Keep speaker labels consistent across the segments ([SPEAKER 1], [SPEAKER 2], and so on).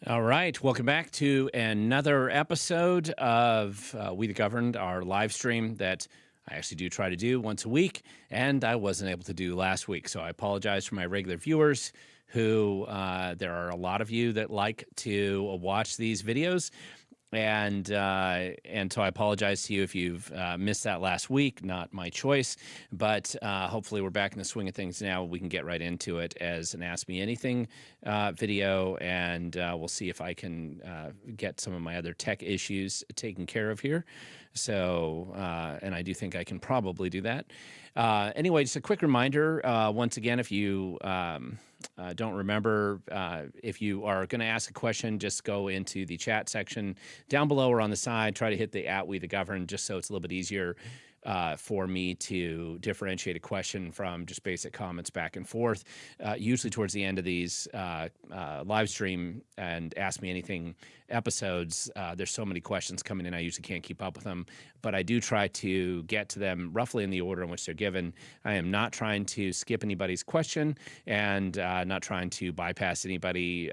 [SPEAKER 1] All right, welcome back to another episode of We the Governed, our live stream that I actually do try to do once a week, and I wasn't able to do last week. So I apologize for my regular viewers who, there are a lot of you that like to watch these videos. And so I apologize to you if you've missed that last week. Not my choice, but hopefully we're back in the swing of things now. We can get right into it as an Ask Me Anything video, and we'll see if I can get some of my other tech issues taken care of here. So, and I do think I can probably do that. Anyway, just a quick reminder, once again, if you don't remember, if you are going to ask a question, just go into the chat section down below or on the side. Try to hit the @WeTheGovern just so it's a little bit easier for me to differentiate a question from just basic comments back and forth. Usually towards the end of these live stream and Ask Me Anything episodes, there's so many questions coming in, I usually can't keep up with them, but I do try to get to them roughly in the order in which they're given. I am not trying to skip anybody's question and not trying to bypass anybody.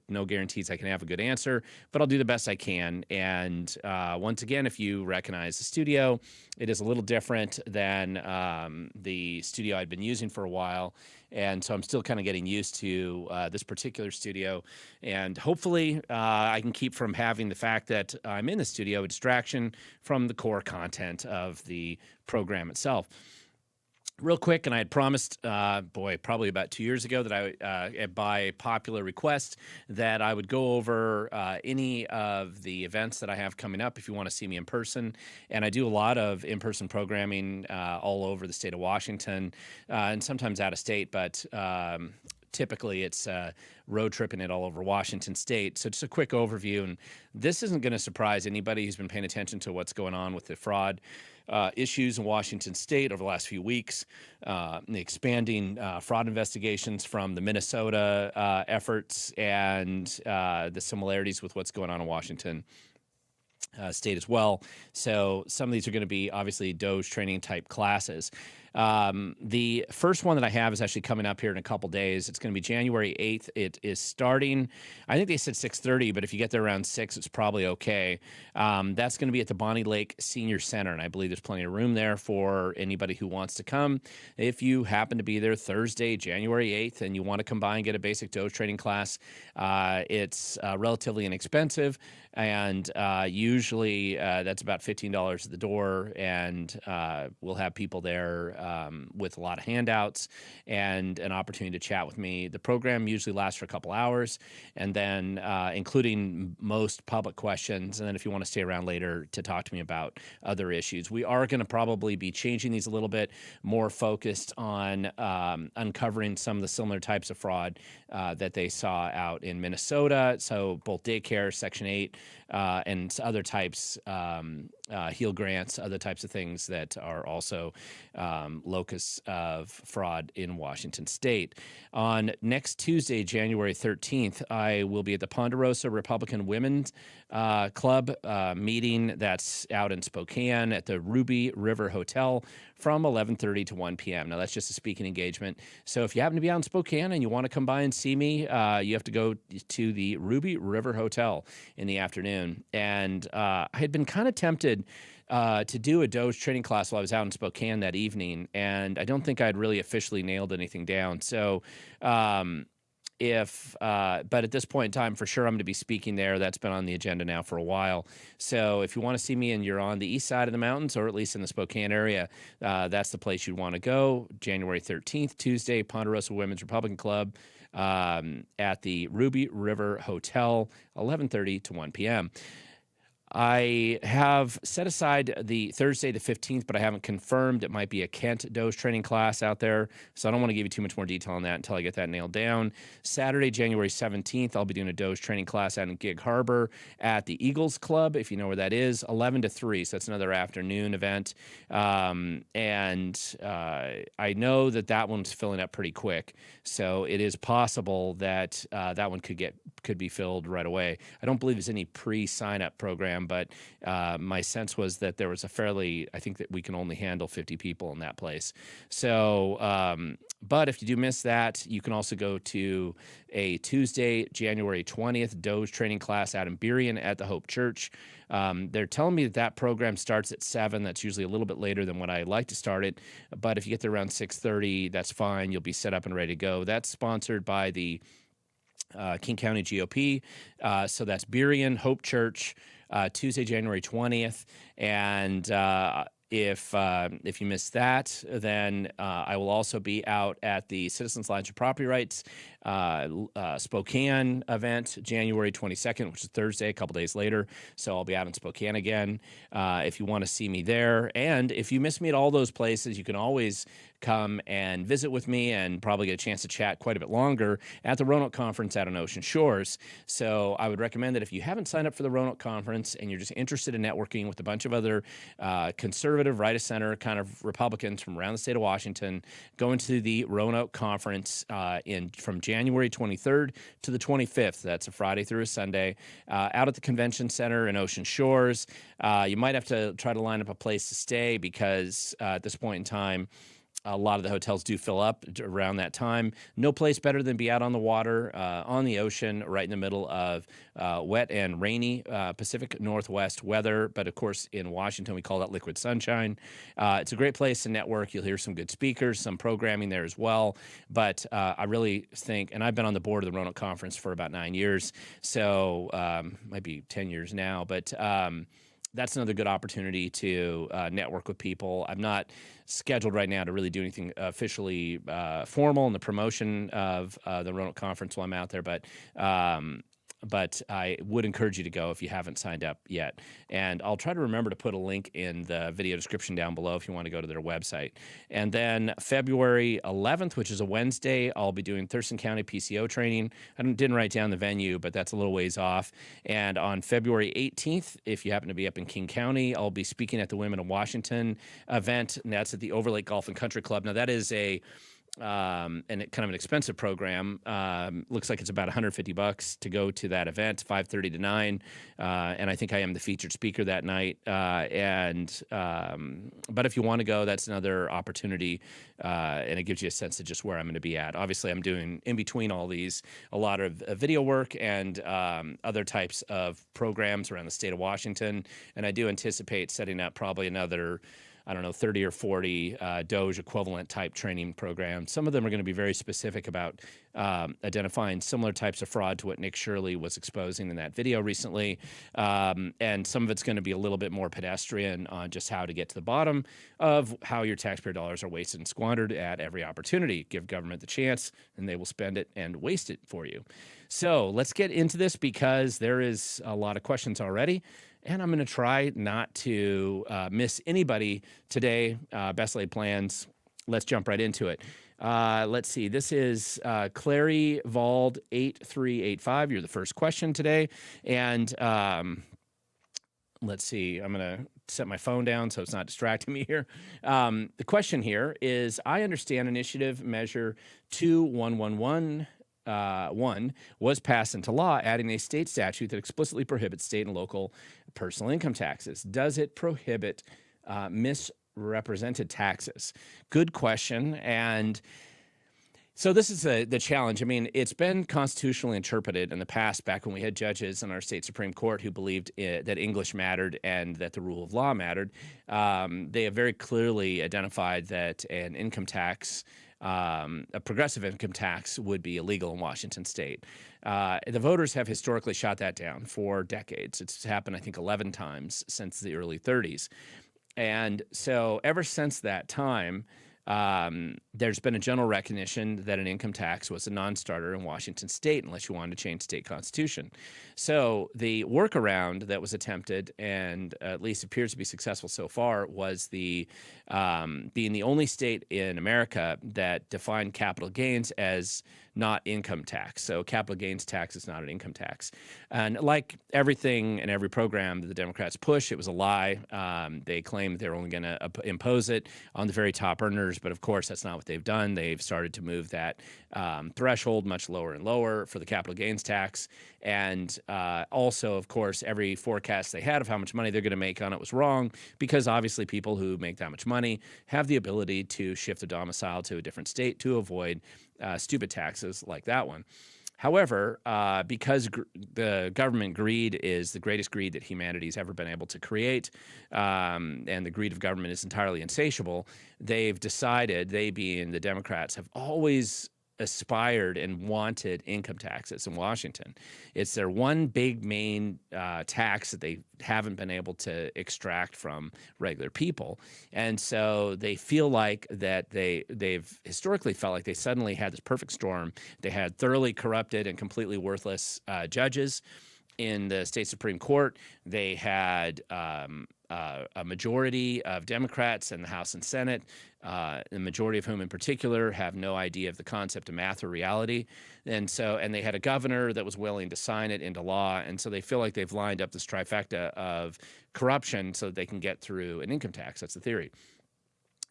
[SPEAKER 1] No guarantees I can have a good answer, but I'll do the best I can. And once again, if you recognize the studio, it is a little different than the studio I'd been using for a while. And so I'm still kind of getting used to this particular studio. And hopefully I can keep from having the fact that I'm in the studio a distraction from the core content of the program itself. Real quick, and I had promised, probably about 2 years ago that I, by popular request, that I would go over any of the events that I have coming up if you want to see me in person. And I do a lot of in-person programming all over the state of Washington and sometimes out of state, but typically it's road tripping it all over Washington state. So just a quick overview, and this isn't going to surprise anybody who's been paying attention to what's going on with the fraud issues in Washington state over the last few weeks, the expanding fraud investigations from the Minnesota efforts, and the similarities with what's going on in Washington state as well. So some of these are going to be obviously Doge training type classes. The first one that I have is actually coming up here in a couple days. It's going to be January 8th. It is starting, I think they said 6:30, but if you get there around 6, it's probably okay. That's going to be at the Bonnie Lake Senior Center, and I believe there's plenty of room there for anybody who wants to come. If you happen to be there Thursday, January 8th, and you want to come by and get a basic Doge training class, it's relatively inexpensive, and usually that's about $15 at the door, and we'll have people there with a lot of handouts and an opportunity to chat with me. The program usually lasts for a couple hours, and then including most public questions, and then if you want to stay around later to talk to me about other issues. We are going to probably be changing these a little bit, more focused on uncovering some of the similar types of fraud that they saw out in Minnesota. So both daycare, Section 8, and other types, HEAL grants, other types of things that are also locus of fraud in Washington state. On next Tuesday, January 13th, I will be at the Ponderosa Republican Women's Club meeting that's out in Spokane at the Ruby River Hotel from 11:30 to 1 p.m. Now, that's just a speaking engagement. So if you happen to be out in Spokane and you want to come by and see me, you have to go to the Ruby River Hotel in the afternoon. And I had been kind of tempted to do a Doge training class while I was out in Spokane that evening, and I don't think I'd really officially nailed anything down. So but at this point in time, for sure, I'm going to be speaking there. That's been on the agenda now for a while. So if you want to see me and you're on the east side of the mountains, or at least in the Spokane area, that's the place you'd want to go. January 13th, Tuesday, Ponderosa Women's Republican Club at the Ruby River Hotel, 11:30 to 1 p.m. I have set aside the Thursday the 15th, but I haven't confirmed. It might be a Kent Doge training class out there, so I don't want to give you too much more detail on that until I get that nailed down. Saturday, January 17th, I'll be doing a Doge training class out in Gig Harbor at the Eagles Club, if you know where that is, 11 to 3, so that's another afternoon event. I know that one's filling up pretty quick, so it is possible that that one could be filled right away. I don't believe there's any pre-sign-up program program, but my sense was that there was I think that we can only handle 50 people in that place. So, but if you do miss that, you can also go to a Tuesday, January 20th, Doge training class out in Burien at the Hope Church. They're telling me that program starts at 7. That's usually a little bit later than what I like to start it. But if you get there around 6:30, that's fine. You'll be set up and ready to go. That's sponsored by the King County GOP. So that's Burien, Hope Church, Tuesday, January 20th. And if you missed that, then I will also be out at the Citizens Alliance of Property Rights Spokane event, January 22nd, which is Thursday, a couple days later. So I'll be out in Spokane again if you want to see me there. And if you miss me at all those places, you can always come and visit with me and probably get a chance to chat quite a bit longer at the Roanoke Conference out on Ocean Shores. So I would recommend that if you haven't signed up for the Roanoke Conference and you're just interested in networking with a bunch of other conservative, right of center kind of Republicans from around the state of Washington, go into the Roanoke Conference from January 23rd to the 25th. That's a Friday through a Sunday out at the Convention Center in Ocean Shores. You might have to try to line up a place to stay because at this point in time, a lot of the hotels do fill up around that time. No place better than be out on the water, on the ocean, right in the middle of wet and rainy Pacific Northwest weather. But of course, in Washington, we call that liquid sunshine. It's a great place to network. You'll hear some good speakers, some programming there as well. But I really think, and I've been on the board of the Roanoke Conference for about 9 years, so might be 10 years now, but that's another good opportunity to network with people. I'm not scheduled right now to really do anything officially formal in the promotion of the Roanoke Conference while I'm out there, but I would encourage you to go if you haven't signed up yet. And I'll try to remember to put a link in the video description down below if you want to go to their website. And then February 11th, which is a Wednesday, I'll be doing Thurston County PCO training. I didn't write down the venue, but that's a little ways off. And on February 18th, if you happen to be up in King County, I'll be speaking at the Women of Washington event, and that's at the Overlake Golf and Country Club. Now, that is kind of an expensive program. Looks like it's about $150 to go to that event, 5:30 to 9. And I think I am the featured speaker that night. But if you want to go, that's another opportunity. And it gives you a sense of just where I'm going to be at. Obviously, I'm doing in between all these, a lot of video work and other types of programs around the state of Washington. And I do anticipate setting up probably another 30 or 40 Doge equivalent type training programs. Some of them are going to be very specific about identifying similar types of fraud to what Nick Shirley was exposing in that video recently. And some of it's going to be a little bit more pedestrian on just how to get to the bottom of how your taxpayer dollars are wasted and squandered at every opportunity. Give government the chance, and they will spend it and waste it for you. So let's get into this because there is a lot of questions already. And I'm going to try not to miss anybody today. Best laid plans. Let's jump right into it. Let's see. This is Clary Vald 8385. You're the first question today. And let's see. I'm going to set my phone down so it's not distracting me here. The question here is, I understand initiative measure 2111 1 was passed into law, adding a state statute that explicitly prohibits state and local personal income taxes. Does it prohibit misrepresented taxes? Good question. And so this is the challenge. I mean, it's been constitutionally interpreted in the past, back when we had judges in our state Supreme Court who believed that English mattered and that the rule of law mattered. They have very clearly identified that an income tax, a progressive income tax, would be illegal in Washington state. The voters have historically shot that down for decades. It's happened, I think, 11 times since the early 30s. And so ever since that time, there's been a general recognition that an income tax was a non-starter in Washington state unless you wanted to change state constitution. So the workaround that was attempted, and at least appears to be successful so far, was being the only state in America that defined capital gains as not income tax. So capital gains tax is not an income tax. And like everything and every program that the Democrats push, it was a lie. They claimed they were only going to impose it on the very top earners, but of course that's not what they've done. They've started to move that threshold much lower and lower for the capital gains tax. And also, of course, every forecast they had of how much money they're going to make on it was wrong, because obviously people who make that much money have the ability to shift their domicile to a different state to avoid stupid taxes like that one. However, because the government greed is the greatest greed that humanity's ever been able to create, and the greed of government is entirely insatiable, they've decided, they being the Democrats, have always aspired and wanted income taxes in Washington. It's their one big main tax that they haven't been able to extract from regular people. And so they feel like that they've historically felt like they suddenly had this perfect storm. They had thoroughly corrupted and completely worthless judges in the state Supreme Court. They had a majority of Democrats in the House and Senate, the majority of whom in particular have no idea of the concept of math or reality. And they had a governor that was willing to sign it into law. And so they feel like they've lined up this trifecta of corruption so that they can get through an income tax. That's the theory.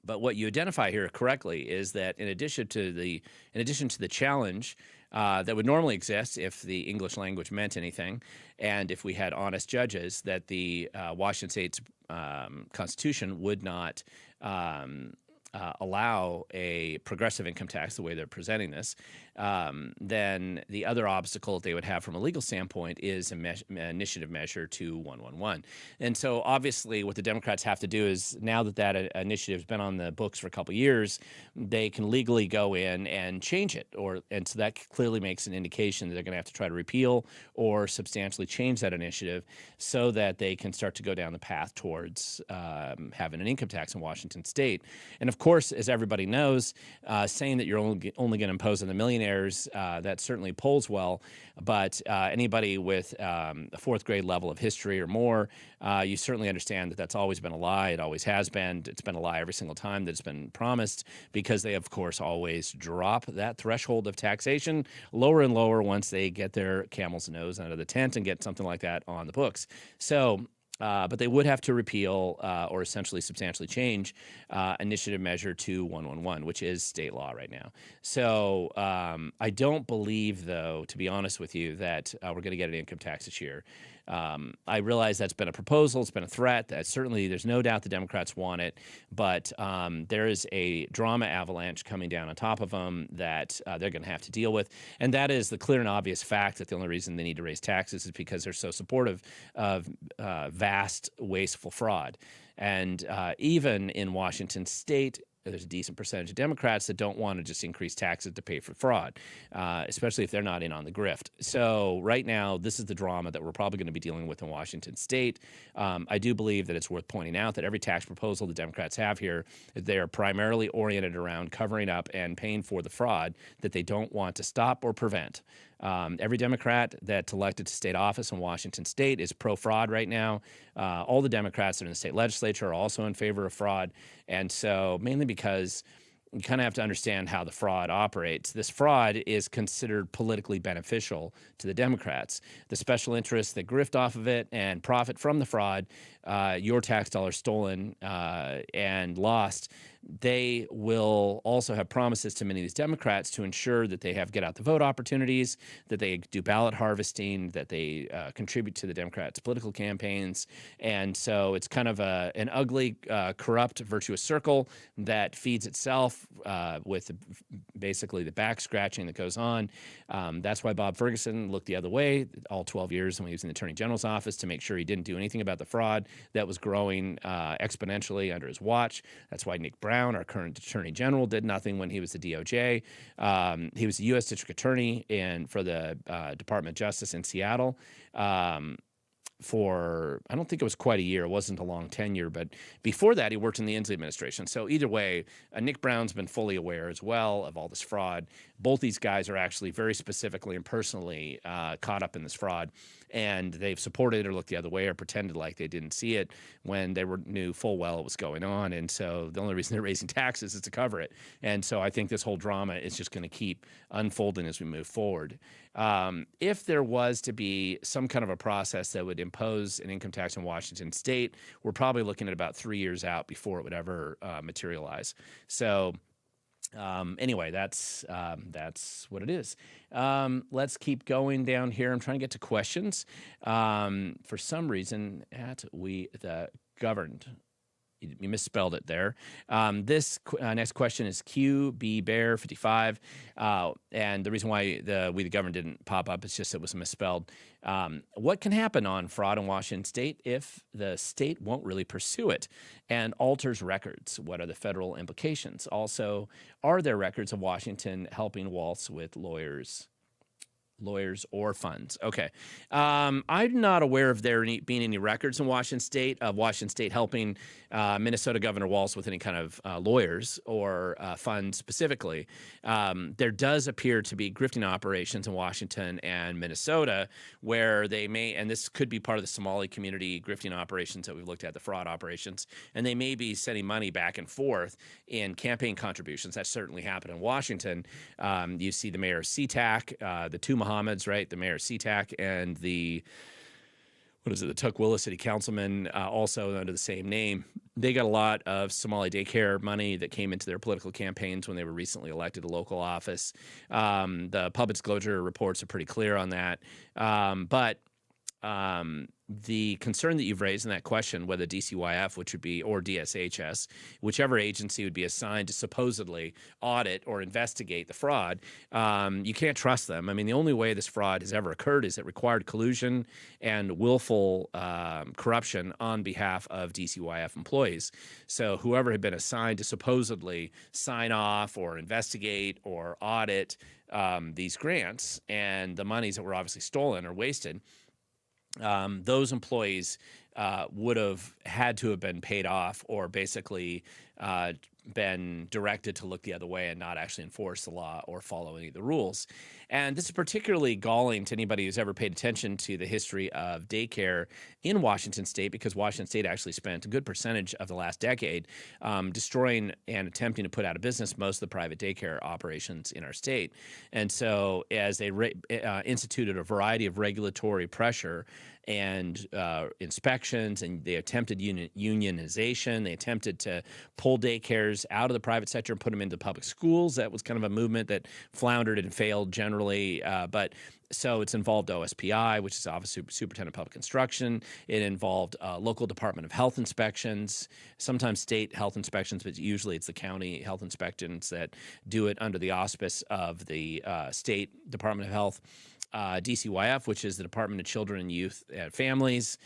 [SPEAKER 1] But what you identify here correctly is that in addition to the challenge that would normally exist if the English language meant anything, and if we had honest judges, that the Washington State's Constitution would not allow a progressive income tax the way they're presenting this, then the other obstacle that they would have from a legal standpoint is an initiative measure 2111. And so obviously what the Democrats have to do is, now that that initiative has been on the books for a couple of years, they can legally go in and change it. And so that clearly makes an indication that they're going to have to try to repeal or substantially change that initiative so that they can start to go down the path towards having an income tax in Washington State. And of course, as everybody knows, saying that you're only going to impose on the millionaires, that certainly polls well. But anybody with a fourth grade level of history or more, you certainly understand that that's always been a lie. It always has been. It's been a lie every single time that it's been promised, because they, of course, always drop that threshold of taxation lower and lower once they get their camel's nose out of the tent and get something like that on the books. So, but they would have to repeal or essentially substantially change Initiative Measure 2111, which is state law right now. So I don't believe, though, to be honest with you, that we're going to get an income tax this year. I realize that's been a proposal. It's been a threat. That certainly, there's no doubt the Democrats want it. But there is a drama avalanche coming down on top of them that they're going to have to deal with. And that is the clear and obvious fact that the only reason they need to raise taxes is because they're so supportive of vast, wasteful fraud. And even in Washington State, there's a decent percentage of Democrats that don't want to just increase taxes to pay for fraud, especially if they're not in on the grift. So right now, this is the drama that we're probably going to be dealing with in Washington State. I do believe that it's worth pointing out that every tax proposal the Democrats have here, they are primarily oriented around covering up and paying for the fraud that they don't want to stop or prevent. Every Democrat that's elected to state office in Washington State is pro-fraud right now. All the Democrats that are in the state legislature are also in favor of fraud. And so mainly because you kind of have to understand how the fraud operates. This fraud is considered politically beneficial to the Democrats. The special interests that grift off of it and profit from the fraud, your tax dollars stolen and lost, they will also have promises to many of these Democrats to ensure that they have get-out-the-vote opportunities, that they do ballot harvesting, that they contribute to the Democrats' political campaigns. And so it's kind of an ugly, corrupt, virtuous circle that feeds itself with basically the back-scratching that goes on. That's why Bob Ferguson looked the other way all 12 years when he was in the Attorney General's office to make sure he didn't do anything about the fraud that was growing exponentially under his watch. That's why Nick Brown, our current Attorney General, did nothing when he was the DOJ. He was the U.S. District Attorney for the Department of Justice in Seattle for, I don't think it was quite a year. It wasn't a long tenure, but before that, he worked in the Inslee administration. So either way, Nick Brown's been fully aware as well of all this fraud. Both these guys are actually very specifically and personally caught up in this fraud, and they've supported it or looked the other way or pretended like they didn't see it when they knew full well it was going on. And so the only reason they're raising taxes is to cover it. And so I think this whole drama is just going to keep unfolding as we move forward. If there was to be some kind of a process that would impose an income tax in Washington State, we're probably looking at about 3 years out before it would ever materialize. So Anyway, that's what it is. Let's keep going down here. I'm trying to get to questions. For some reason, at We the Governed, you misspelled it there. This next question is QB Bear 55, and the reason why the We the Governed didn't pop up is just it was misspelled. What can happen on fraud in Washington State if the state won't really pursue it and alters records? What are the federal implications? Also, are there records of Washington helping waltz with lawyers or funds? Okay. I'm not aware of there being any records in Washington State helping Minnesota Governor Walz with any kind of lawyers or funds specifically. There does appear to be grifting operations in Washington and Minnesota where they may, and this could be part of the Somali community grifting operations that we've looked at, the fraud operations, and they may be sending money back and forth in campaign contributions. That certainly happened in Washington. You see the mayor of SeaTac, the two Mohammeds, right? The mayor of SeaTac and the Tukwila city councilman, also under the same name. They got a lot of Somali daycare money that came into their political campaigns when they were recently elected to local office. The public disclosure reports are pretty clear on that. But the concern that you've raised in that question, whether DCYF, which would be, or DSHS, whichever agency would be assigned to supposedly audit or investigate the fraud, you can't trust them. I mean, the only way this fraud has ever occurred is it required collusion and willful corruption on behalf of DCYF employees. So whoever had been assigned to supposedly sign off or investigate or audit these grants and the monies that were obviously stolen or wasted, those employees would have had to have been paid off or basically been directed to look the other way and not actually enforce the law or follow any of the rules. And this is particularly galling to anybody who's ever paid attention to the history of daycare in Washington State, because Washington State actually spent a good percentage of the last decade destroying and attempting to put out of business most of the private daycare operations in our state. And so as they instituted a variety of regulatory pressure and inspections, and they attempted unionization. They attempted to pull daycares out of the private sector and put them into public schools. That was kind of a movement that floundered and failed generally. But so it's involved OSPI, which is Office Superintendent of Public Instruction. It involved local Department of Health inspections, sometimes state health inspections, but usually it's the county health inspections that do it under the auspice of the state Department of Health. DCYF, which is the Department of Children and Youth and Families,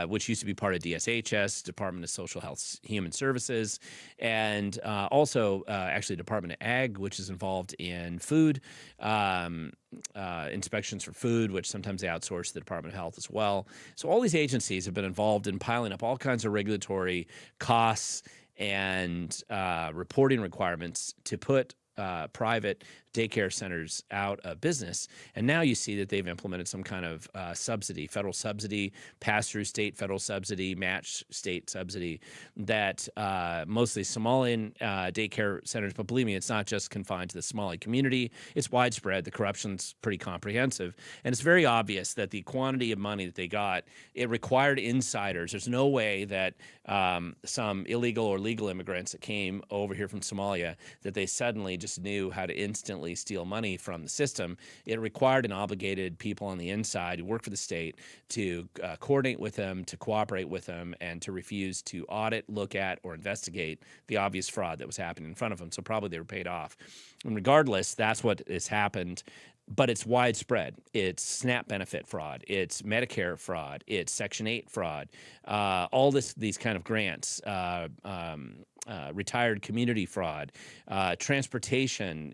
[SPEAKER 1] which used to be part of DSHS, Department of Social Health Human Services, and also actually Department of Ag, which is involved in food, inspections for food, which sometimes they outsource to the Department of Health as well. So all these agencies have been involved in piling up all kinds of regulatory costs and reporting requirements to put private daycare centers out of business. And now you see that they've implemented some kind of subsidy, federal subsidy, pass-through state federal subsidy, match state subsidy that mostly Somalian daycare centers, but believe me, it's not just confined to the Somali community. It's widespread. The corruption's pretty comprehensive. And it's very obvious that the quantity of money that they got, it required insiders. There's no way that some illegal or legal immigrants that came over here from Somalia, that they suddenly just knew how to instantly steal money from the system. It required and obligated people on the inside who work for the state to coordinate with them, to cooperate with them, and to refuse to audit, look at, or investigate the obvious fraud that was happening in front of them. So probably they were paid off. And regardless, that's what has happened. But it's widespread. It's SNAP benefit fraud. It's Medicare fraud. It's Section 8 fraud. All these kind of grants, retired community fraud, transportation,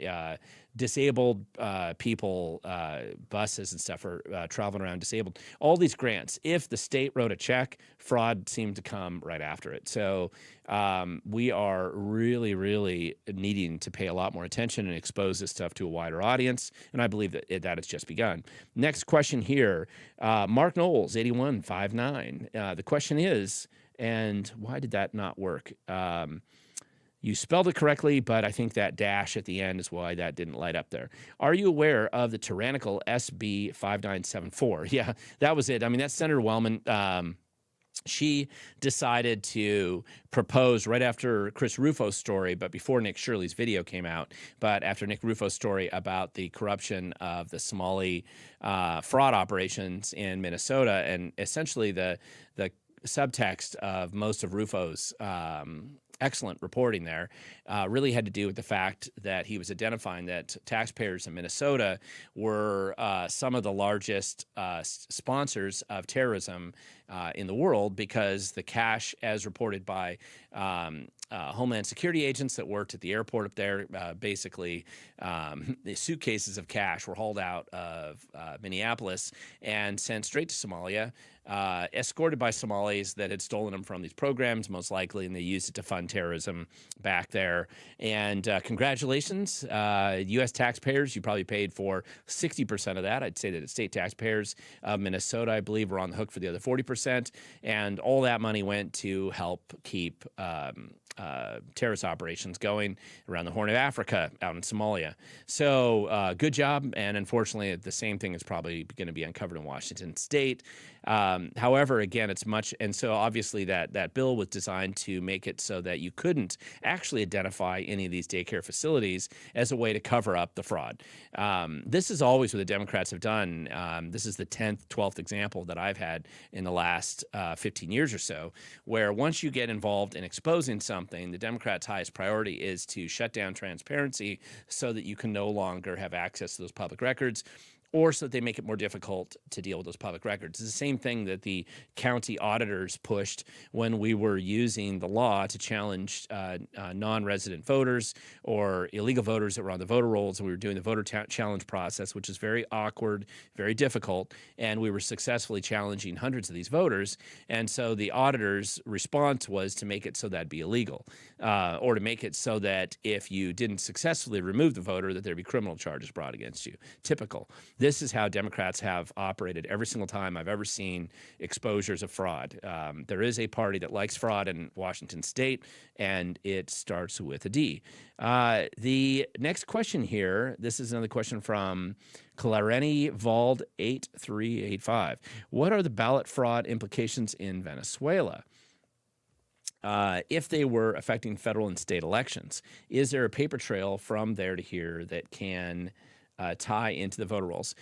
[SPEAKER 1] disabled people, buses and stuff are traveling around disabled. All these grants, if the state wrote a check, fraud seemed to come right after it. So we are really, really needing to pay a lot more attention and expose this stuff to a wider audience. And I believe that it's just begun. Next question here, Mark Knowles, 8159. The question is, and why did that not work? You spelled it correctly, but I think that dash at the end is why that didn't light up there. Are you aware of the tyrannical SB 5974? Yeah, that was it. I mean, that's Senator Wellman she decided to propose right after Chris Rufo's story, but before Nick Shirley's video came out, but after Nick Rufo's story about the corruption of the Somali fraud operations in Minnesota, and essentially the subtext of most of Rufo's excellent reporting there really had to do with the fact that he was identifying that taxpayers in Minnesota were some of the largest sponsors of terrorism in the world, because the cash, as reported by Homeland Security agents that worked at the airport up there, basically the suitcases of cash were hauled out of Minneapolis and sent straight to Somalia, escorted by Somalis that had stolen them from these programs, most likely, and they used it to fund terrorism back there. And congratulations, U.S. taxpayers. You probably paid for 60% of that. I'd say that the state taxpayers of Minnesota, I believe, were on the hook for the other 40%. And all that money went to help keep terrorist operations going around the Horn of Africa, out in Somalia. So good job. And unfortunately, the same thing is probably going to be uncovered in Washington State. However, again, it's much, and so obviously that bill was designed to make it so that you couldn't actually identify any of these daycare facilities as a way to cover up the fraud. This is always what the Democrats have done. This is the 10th, 12th example that I've had in the last 15 years or so, where once you get involved in exposing something, the Democrats' highest priority is to shut down transparency so that you can no longer have access to those public records, or so that they make it more difficult to deal with those public records. It's the same thing that the county auditors pushed when we were using the law to challenge non-resident voters or illegal voters that were on the voter rolls, and we were doing the voter challenge process, which is very awkward, very difficult, and we were successfully challenging hundreds of these voters. And so the auditors' response was to make it so that'd be illegal, or to make it so that if you didn't successfully remove the voter, that there'd be criminal charges brought against you. Typical. This is how Democrats have operated every single time I've ever seen exposures of fraud. There is a party that likes fraud in Washington State, and it starts with a D. The next question here, this is another question from Clareni Vald 8385. What are the ballot fraud implications in Venezuela? If they were affecting federal and state elections, is there a paper trail from there to here that can tie into the voter rolls?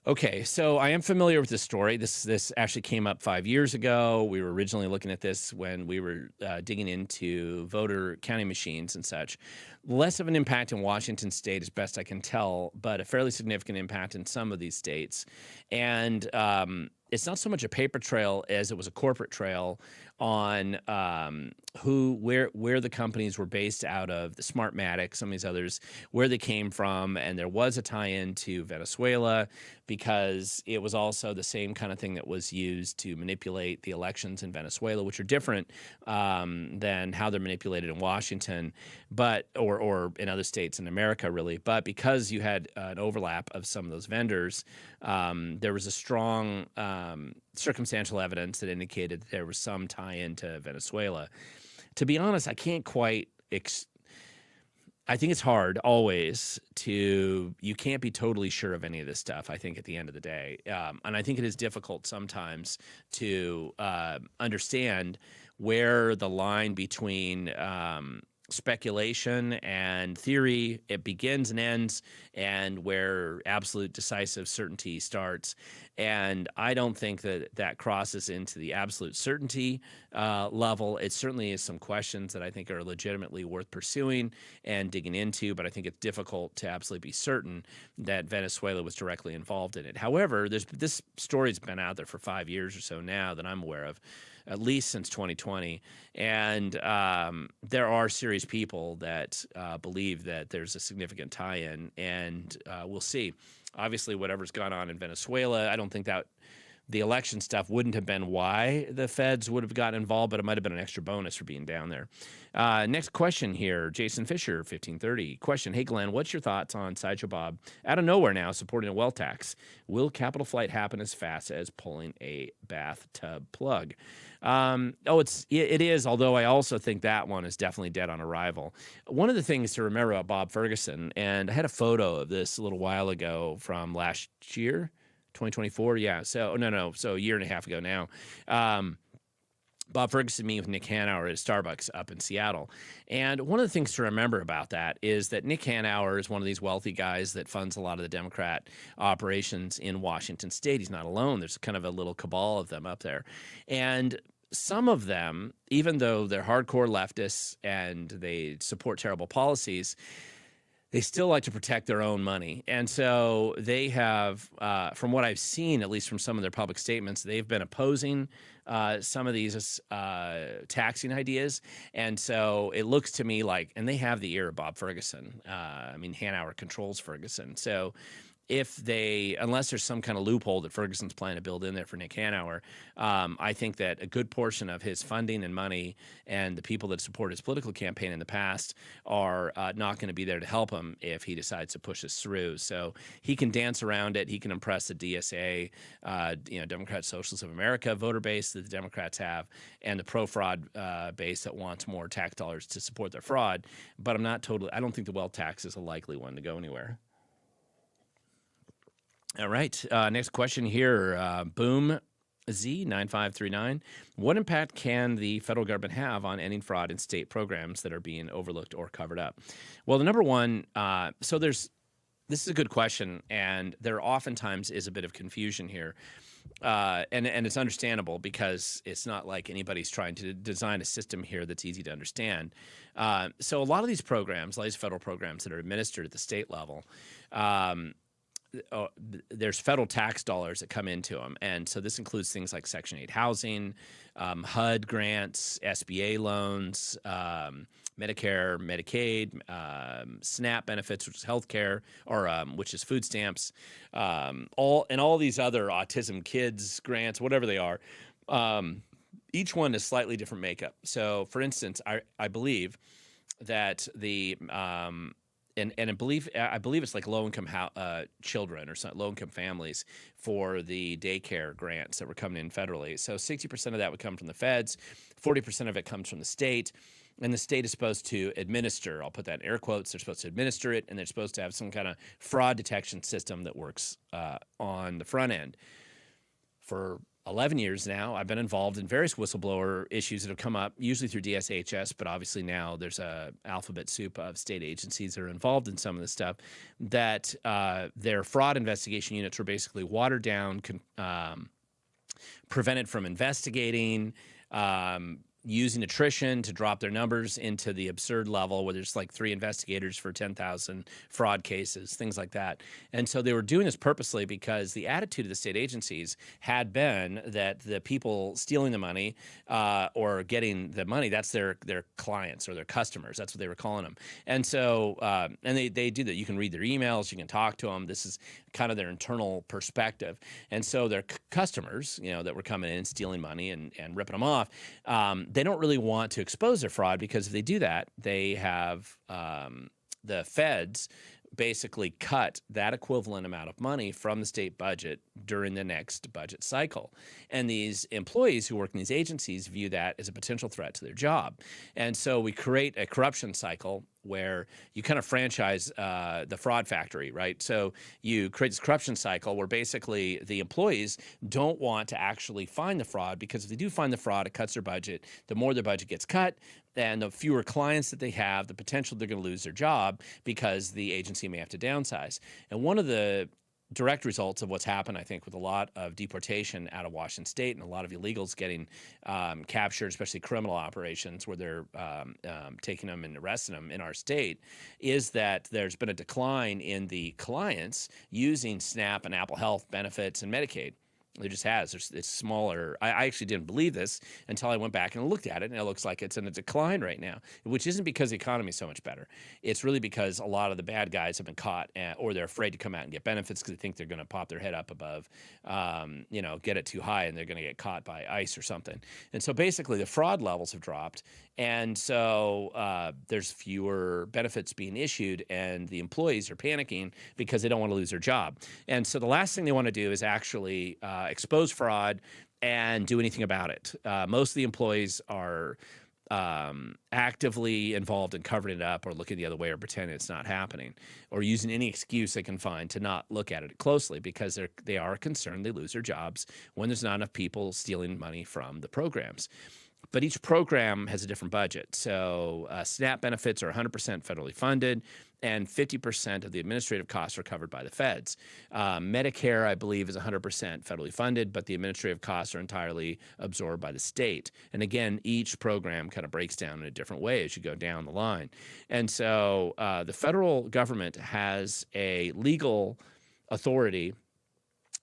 [SPEAKER 1] Okay, so I am familiar with this story. This actually came up 5 years ago. We were originally looking at this when we were digging into voter counting machines and such. Less of an impact in Washington State, as best I can tell, but a fairly significant impact in some of these states. And it's not so much a paper trail as it was a corporate trail on where the companies were based out of, the Smartmatic, some of these others, where they came from. And there was a tie-in to Venezuela, because it was also the same kind of thing that was used to manipulate the elections in Venezuela, which are different than how they're manipulated in Washington, but or in other states in America, really. But because you had an overlap of some of those vendors, there was a strong circumstantial evidence that indicated that there was some tie-in to Venezuela. To be honest, I can't quite I think it's hard always you can't be totally sure of any of this stuff, I think, at the end of the day. And I think it is difficult sometimes to understand where the line between speculation and theory, it begins and ends, and where absolute decisive certainty starts. And I don't think that crosses into the absolute certainty level. It certainly is some questions that I think are legitimately worth pursuing and digging into, but I think it's difficult to absolutely be certain that Venezuela was directly involved in it. However, this story's been out there for 5 years or so now that I'm aware of, at least since 2020. And there are serious people that believe that there's a significant tie-in, and we'll see. Obviously, whatever's gone on in Venezuela, I don't think that the election stuff wouldn't have been why the feds would have gotten involved, but it might have been an extra bonus for being down there. Next question here, Jason Fisher, 1530. Question, hey, Glenn, what's your thoughts on Sideshow Bob out of nowhere now supporting a wealth tax? Will capital flight happen as fast as pulling a bathtub plug? It is, although I also think that one is definitely dead on arrival. One of the things to remember about Bob Ferguson, and I had a photo of this a little while ago from last year, 2024. Yeah. So, no. So a year and a half ago now. Bob Ferguson meeting with Nick Hanauer at Starbucks up in Seattle. And one of the things to remember about that is that Nick Hanauer is one of these wealthy guys that funds a lot of the Democrat operations in Washington state. He's not alone. There's kind of a little cabal of them up there. And some of them, even though they're hardcore leftists and they support terrible policies, they still like to protect their own money. And so they have, from what I've seen, at least from some of their public statements, they've been opposing some of these taxing ideas. And so it looks to me like, and they have the ear of Bob Ferguson. I mean, Hanauer controls Ferguson. So if they, unless there's some kind of loophole that Ferguson's planning to build in there for Nick Hanauer, I think that a good portion of his funding and money and the people that support his political campaign in the past are not going to be there to help him if he decides to push this through. So he can dance around it. He can impress the DSA, Democrat Socialists of America voter base that the Democrats have, and the pro-fraud base that wants more tax dollars to support their fraud. But I don't think the wealth tax is a likely one to go anywhere. All right. Next question here. Boom Z9539. What impact can the federal government have on ending fraud in state programs that are being overlooked or covered up? Well, the number one, this is a good question, and there oftentimes is a bit of confusion here. And it's understandable because it's not like anybody's trying to design a system here that's easy to understand. So a lot of these programs, these federal programs that are administered at the state level, there's federal tax dollars that come into them. And so this includes things like Section 8 housing, HUD grants, SBA loans, Medicare, Medicaid, SNAP benefits, which is healthcare, or which is food stamps, all these other autism kids grants, whatever they are. Each one is slightly different makeup. So, for instance, I believe that the I believe it's like low-income children or low-income families for the daycare grants that were coming in federally. So 60% of that would come from the feds, 40% of it comes from the state, and the state is supposed to administer. I'll put that in air quotes. They're supposed to administer it, and they're supposed to have some kind of fraud detection system that works on the front end. For 11 years now, I've been involved in various whistleblower issues that have come up, usually through DSHS, but obviously now there's a alphabet soup of state agencies that are involved in some of this stuff, that their fraud investigation units were basically watered down, prevented from investigating, using attrition to drop their numbers into the absurd level where there's like 3 investigators for 10,000 fraud cases, things like that. And so they were doing this purposely because the attitude of the state agencies had been that the people stealing the money or getting the money, that's their clients or their customers. That's what they were calling them. And so, and they do that. You can read their emails, you can talk to them. This is kind of their internal perspective. And so their customers, that were coming in and stealing money and ripping them off, they don't really want to expose their fraud, because if they do that, they have the feds basically cut that equivalent amount of money from the state budget during the next budget cycle. And these employees who work in these agencies view that as a potential threat to their job. And so we create a corruption cycle where you kind of franchise the fraud factory, right? So you create this corruption cycle where basically the employees don't want to actually find the fraud, because if they do find the fraud, it cuts their budget. The more their budget gets cut, and the fewer clients that they have, the potential they're going to lose their job because the agency may have to downsize. And one of the direct results of what's happened, I think, with a lot of deportation out of Washington state and a lot of illegals getting captured, especially criminal operations where they're taking them and arresting them in our state, is that there's been a decline in the clients using SNAP and Apple Health benefits and Medicaid. It just has. It's smaller. I actually didn't believe this until I went back and looked at it, and it looks like it's in a decline right now, which isn't because the economy is so much better. It's really because a lot of the bad guys have been caught, or they're afraid to come out and get benefits because they think they're going to pop their head up above, get it too high, and they're going to get caught by ICE or something. And so basically the fraud levels have dropped, and so there's fewer benefits being issued, and the employees are panicking because they don't want to lose their job. And so the last thing they want to do is actually expose fraud and do anything about it. Most of the employees are actively involved in covering it up or looking the other way or pretending it's not happening or using any excuse they can find to not look at it closely, because they are concerned they lose their jobs when there's not enough people stealing money from the programs. but each program has a different budget. So SNAP benefits are 100% federally funded, and 50% of the administrative costs are covered by the feds. Medicare, I believe, is 100% federally funded, but the administrative costs are entirely absorbed by the state. And again, each program kind of breaks down in a different way as you go down the line. And so the federal government has a legal authority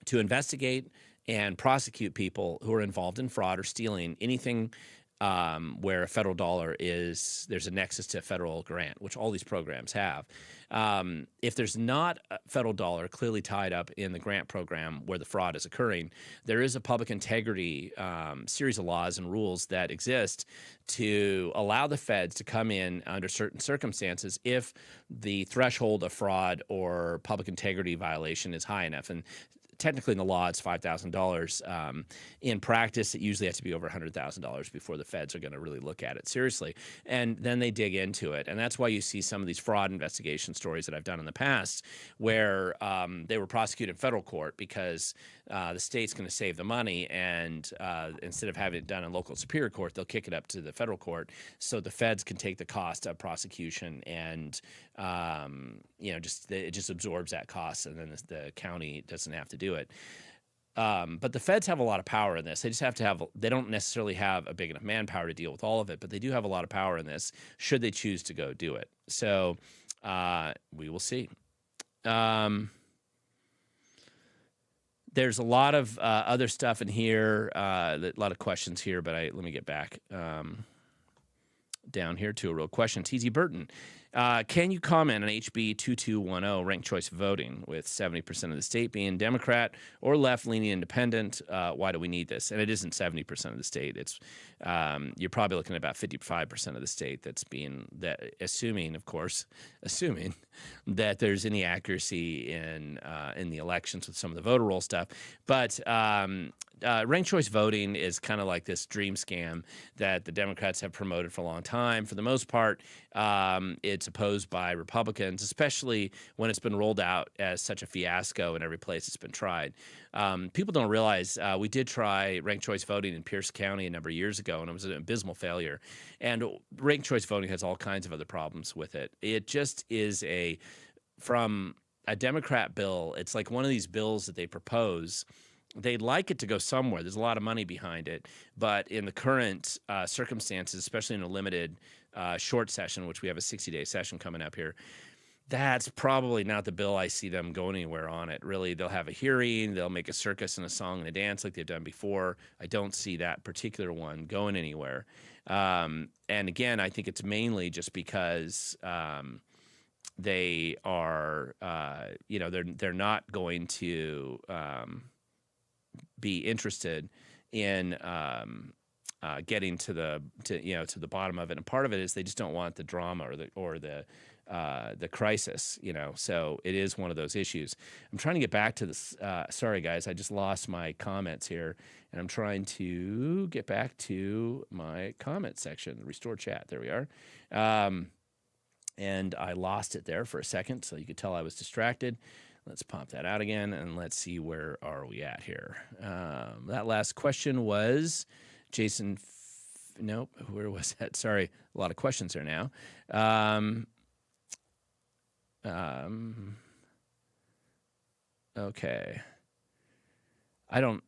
[SPEAKER 1] to investigate and prosecute people who are involved in fraud or stealing anything where a federal dollar there's a nexus to a federal grant, which all these programs have. If there's not a federal dollar clearly tied up in the grant program where the fraud is occurring, there is a public integrity series of laws and rules that exist to allow the feds to come in under certain circumstances if the threshold of fraud or public integrity violation is high enough. And technically in the law, it's $5,000. In practice, it usually has to be over $100,000 before the feds are going to really look at it seriously. And then they dig into it. And that's why you see some of these fraud investigation stories that I've done in the past where they were prosecuted in federal court because the state's going to save the money. And instead of having it done in local superior court, they'll kick it up to the federal court so the feds can take the cost of prosecution and it just absorbs that cost, and then the county doesn't have to do it. But the feds have a lot of power in this. They just have to they don't necessarily have a big enough manpower to deal with all of it, but they do have a lot of power in this should they choose to go do it. So we will see. There's a lot of other stuff in here, a lot of questions here, but let me get back down here to a real question. TZ Burton. Can you comment on HB 2210, ranked choice voting, with 70% of the state being Democrat or left-leaning independent? Why do we need this? And it isn't 70% of the state. It's you're probably looking at about 55% of the state that's assuming that there's any accuracy in the elections with some of the voter roll stuff. But ranked choice voting is kind of like this dream scam that the Democrats have promoted for a long time. For the most part, it's opposed by Republicans, especially when it's been rolled out as such a fiasco in every place it's been tried. People don't realize we did try ranked choice voting in Pierce County a number of years ago, and it was an abysmal failure. And ranked choice voting has all kinds of other problems with it. It just is from a Democrat bill, it's like one of these bills that they propose. They'd like it to go somewhere. There's a lot of money behind it. But in the current circumstances, especially in a limited short session, which we have a 60-day session coming up here, that's probably not the bill I see them going anywhere on it. Really, they'll have a hearing. They'll make a circus and a song and a dance like they've done before. I don't see that particular one going anywhere. And again, I think it's mainly just because they are, they're not going to be interested in getting to the bottom of it. And part of it is they just don't want the drama or the crisis. So it is one of those issues. I'm trying to get back to this. Sorry, guys, I just lost my comments here, and I'm trying to get back to my comment section, the restore chat. There we are. And I lost it there for a second, so you could tell I was distracted. Let's pop that out again, and let's see where are we at here. That last question was Jason. Nope, where was that? Sorry, a lot of questions there now. Okay. I don't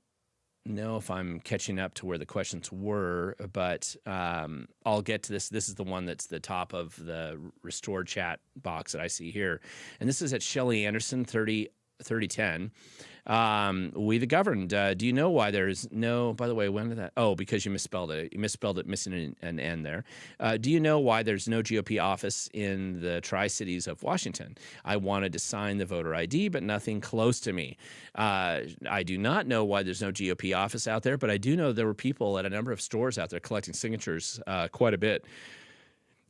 [SPEAKER 1] know if I'm catching up to where the questions were, but I'll get to this. This is the one that's the top of the restored chat box that I see here. And this is at Shelly Anderson, 3010. We the governed. Do you know why there's no, by the way, when did that? Oh, because you misspelled it. You misspelled it, missing an N there. Do you know why there's no GOP office in the Tri-Cities of Washington? I wanted to sign the voter ID, but nothing close to me. I do not know why there's no GOP office out there, but I do know there were people at a number of stores out there collecting signatures quite a bit.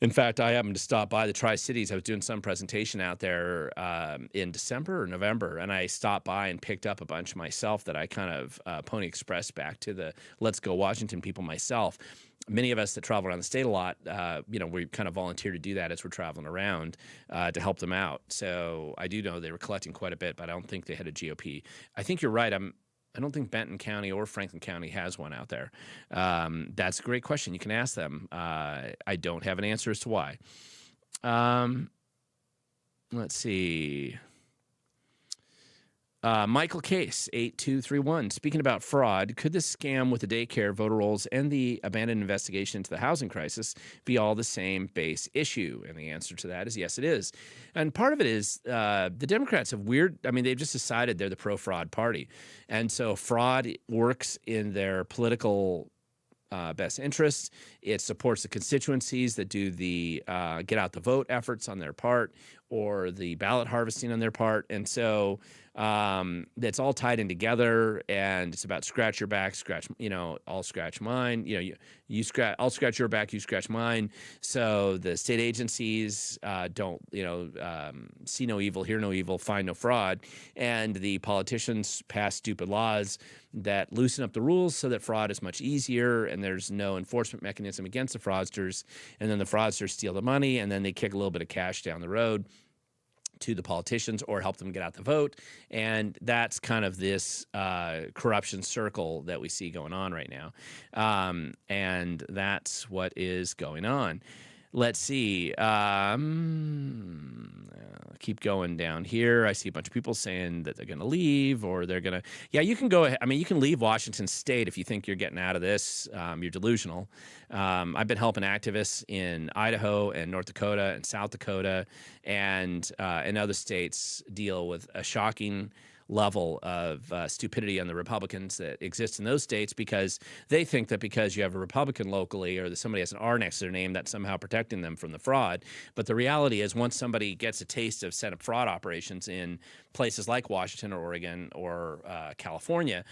[SPEAKER 1] In fact, I happened to stop by the Tri-Cities. I was doing some presentation out there in December or November, and I stopped by and picked up a bunch myself that I kind of Pony Express back to the Let's Go Washington people myself. Many of us that travel around the state a lot, we kind of volunteer to do that as we're traveling around to help them out. So I do know they were collecting quite a bit, but I don't think they had a GOP. I think you're right. I don't think Benton County or Franklin County has one out there. That's a great question. You can ask them. I don't have an answer as to why. Let's see. Michael Case, 8231. Speaking about fraud, could this scam with the daycare, voter rolls, and the abandoned investigation into the housing crisis be all the same base issue? And the answer to that is yes, it is. And part of it is the Democrats have they've just decided they're the pro-fraud party. And so fraud works in their political best interests. It supports the constituencies that do the get out the vote efforts on their part or the ballot harvesting on their part. And so that's all tied in together, and it's about scratch your back, I'll scratch mine. I'll scratch your back, you scratch mine. So the state agencies don't, see no evil, hear no evil, find no fraud. And the politicians pass stupid laws that loosen up the rules so that fraud is much easier and there's no enforcement mechanism against the fraudsters. And then the fraudsters steal the money and then they kick a little bit of cash down the road to the politicians or help them get out the vote. And that's kind of this corruption circle that we see going on right now. And that's what is going on. Let's see. Keep going down here. I see a bunch of people saying that they're going to leave or they're going to. Yeah, you can go ahead. I mean, you can leave Washington State if you think you're getting out of this. You're delusional. I've been helping activists in Idaho and North Dakota and South Dakota and in other states deal with a shocking level of stupidity on the Republicans that exist in those states because they think that because you have a Republican locally or that somebody has an R next to their name, that's somehow protecting them from the fraud. But the reality is once somebody gets a taste of set up fraud operations in places like Washington or Oregon or California,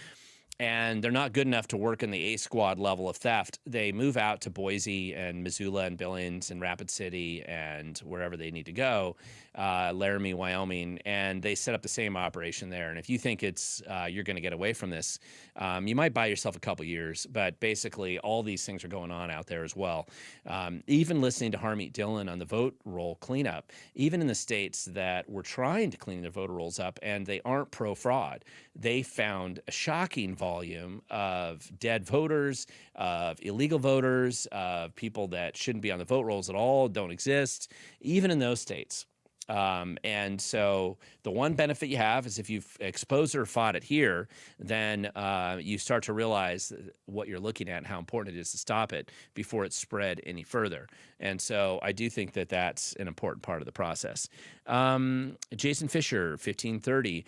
[SPEAKER 1] and they're not good enough to work in the A squad level of theft, they move out to Boise and Missoula and Billings and Rapid City and wherever they need to go, Laramie, Wyoming, and they set up the same operation there. And if you think it's you're going to get away from this, you might buy yourself a couple years. But basically, all these things are going on out there as well. Even listening to Harmeet Dillon on the vote roll cleanup, even in the states that were trying to clean their voter rolls up and they aren't pro-fraud, they found a shocking volume of dead voters, of illegal voters, of people that shouldn't be on the vote rolls at all, don't exist, even in those states. And so the one benefit you have is if you've exposed or fought it here, then you start to realize what you're looking at and how important it is to stop it before it's spread any further. And so I do think that that's an important part of the process. Jason Fisher, 1530.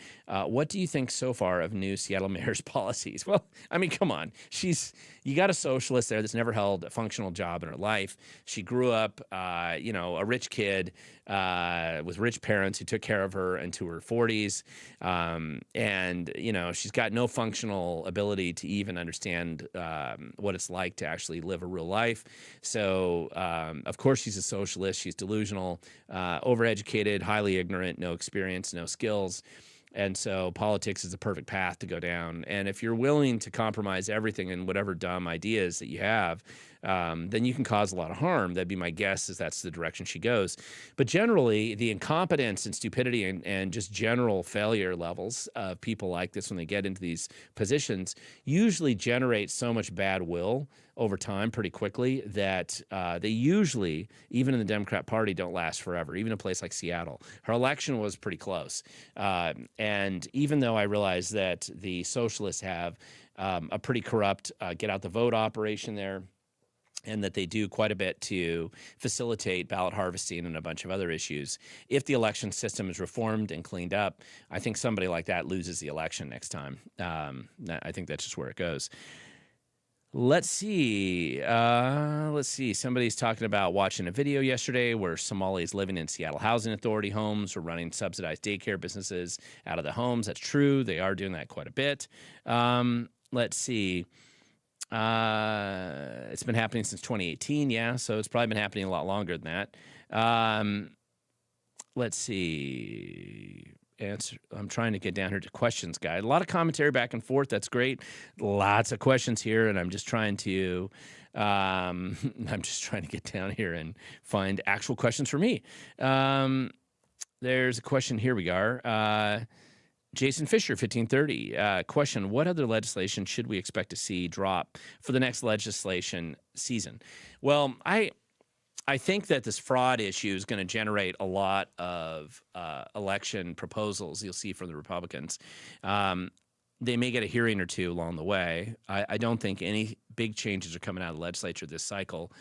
[SPEAKER 1] What do you think so far of new Seattle mayor's policies? Well, I mean, come on. You got a socialist there that's never held a functional job in her life. She grew up, a rich kid with rich parents who took care of her into her 40s. And, she's got no functional ability to even understand what it's like to actually live a real life. So, of course, she's a socialist. She's delusional, overeducated, highly ignorant, no experience, no skills. And so politics is the perfect path to go down. And if you're willing to compromise everything and whatever dumb ideas that you have, then you can cause a lot of harm. That'd be my guess, is that's the direction she goes. But generally, the incompetence and stupidity and just general failure levels of people like this when they get into these positions usually generate so much bad will over time pretty quickly that they usually, even in the Democrat Party, don't last forever, even a place like Seattle. Her election was pretty close. And even though I realize that the socialists have a pretty corrupt get-out-the-vote operation there, and that they do quite a bit to facilitate ballot harvesting and a bunch of other issues. If the election system is reformed and cleaned up, I think somebody like that loses the election next time. I think that's just where it goes. Let's see. Somebody's talking about watching a video yesterday where Somalis living in Seattle Housing Authority homes were running subsidized daycare businesses out of the homes. That's true. They are doing that quite a bit. Let's see. It's been happening since 2018. Yeah, so it's probably been happening a lot longer than that. Let's see. I'm trying to get down here to questions, guys. A lot of commentary back and forth. That's great. Lots of questions here, and I'm just trying to get down here and find actual questions for me. There's a question. Here we are. Jason Fisher, 1530. Question: what other legislation should we expect to see drop for the next legislation season? Well, I think that this fraud issue is going to generate a lot of election proposals you'll see from the Republicans. They may get a hearing or two along the way. I don't think any big changes are coming out of the legislature this cycle,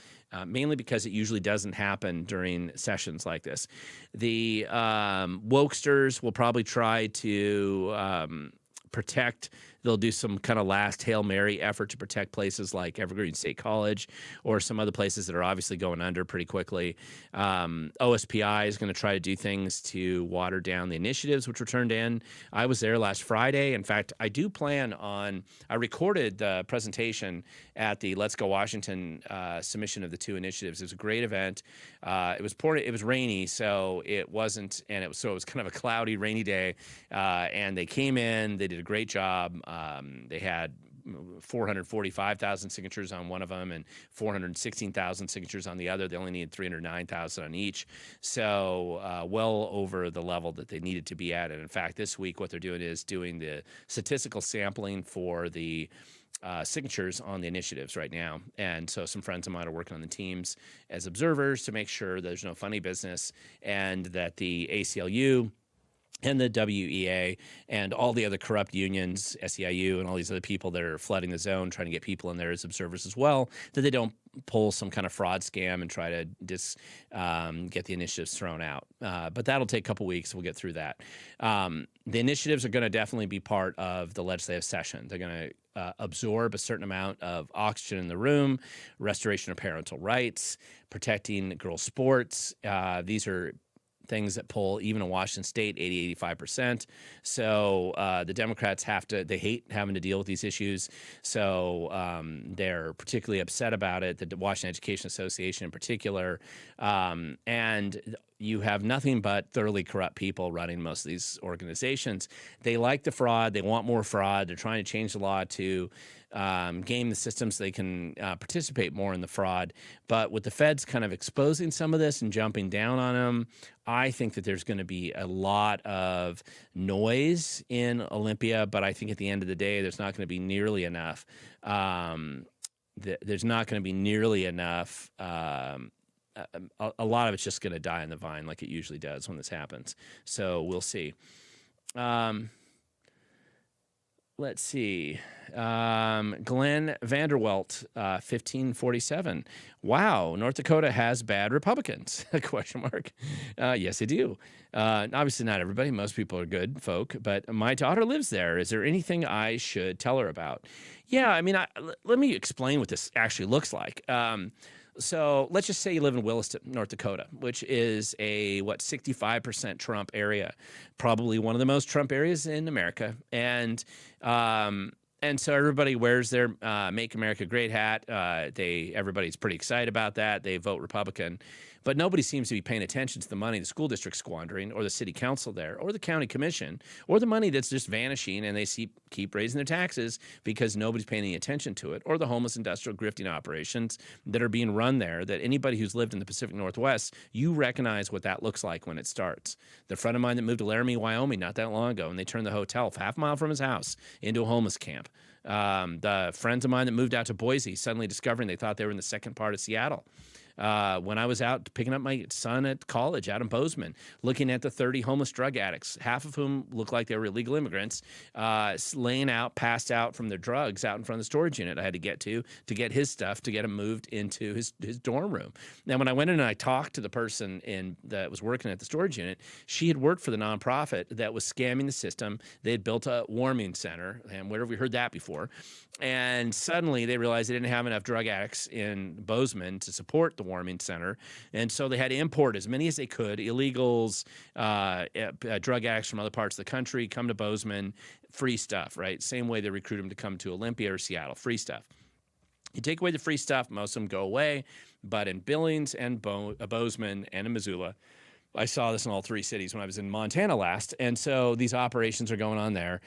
[SPEAKER 1] mainly because it usually doesn't happen during sessions like this. The wokesters will probably try to protect. They'll do some kind of last Hail Mary effort to protect places like Evergreen State College or some other places that are obviously going under pretty quickly. OSPI is going to try to do things to water down the initiatives which were turned in. I was there last Friday. In fact, I do plan on, I recorded the presentation at the Let's Go Washington submission of the 2 initiatives. It was a great event. It was rainy, so it wasn't, and it was kind of a cloudy, rainy day. And they came in, they did a great job. They had 445,000 signatures on one of them and 416,000 signatures on the other. They only needed 309,000 on each. So well over the level that they needed to be at. And in fact, this week, what they're doing is doing the statistical sampling for the signatures on the initiatives right now. And so some friends of mine are working on the teams as observers to make sure there's no funny business and that the ACLU and the WEA and all the other corrupt unions, SEIU, and all these other people that are flooding the zone, trying to get people in there as observers as well, that they don't pull some kind of fraud scam and try to get the initiatives thrown out. But that'll take a couple weeks. We'll get through that. The initiatives are going to definitely be part of the legislative session. They're going to absorb a certain amount of oxygen in the room, restoration of parental rights, protecting girls' sports. These are things that pull, even in Washington State, 85%. So the Democrats they hate having to deal with these issues. So they're particularly upset about it, the Washington Education Association in particular. And you have nothing but thoroughly corrupt people running most of these organizations. They like the fraud. They want more fraud. They're trying to change the law to game the system so they can participate more in the fraud. But with the feds kind of exposing some of this and jumping down on them, I think that there's going to be a lot of noise in Olympia. But I think at the end of the day, there's not going to be nearly enough. There's not going to be nearly enough. A lot of it's just going to die on the vine like it usually does when this happens. So we'll see. Let's see. Glenn Vanderwelt, 1547. Wow, North Dakota has bad Republicans? Question mark. Yes, they do. Obviously not everybody. Most people are good folk, but my daughter lives there. Is there anything I should tell her about? Yeah, I mean, let me explain what this actually looks like. So let's just say you live in Williston, North Dakota, which is a 65% Trump area, probably one of the most Trump areas in America. And so everybody wears their Make America Great hat. Everybody's pretty excited about that. They vote Republican. But nobody seems to be paying attention to the money the school district's squandering, or the city council there, or the county commission, or the money that's just vanishing and they keep raising their taxes because nobody's paying any attention to it, or the homeless industrial grifting operations that are being run there, that anybody who's lived in the Pacific Northwest, you recognize what that looks like when it starts. The friend of mine that moved to Laramie, Wyoming not that long ago, and they turned the hotel half a mile from his house into a homeless camp. The friends of mine that moved out to Boise, suddenly discovering they thought they were in the second part of Seattle. When I was out picking up my son at college out in Bozeman, looking at the 30 homeless drug addicts, half of whom looked like they were illegal immigrants, laying out, passed out from their drugs out in front of the storage unit I had to get his stuff, to get him moved into his dorm room. Now, when I went in and I talked to the person that was working at the storage unit, she had worked for the nonprofit that was scamming the system. They had built a warming center, and where have we heard that before? And suddenly they realized they didn't have enough drug addicts in Bozeman to support the warming center. And so they had to import as many as they could, illegals, drug addicts from other parts of the country, come to Bozeman, free stuff, right? Same way they recruit them to come to Olympia or Seattle, free stuff. You take away the free stuff, most of them go away. But in Billings and Bozeman and in Missoula, I saw this in all three cities when I was in Montana last. And so these operations are going on there.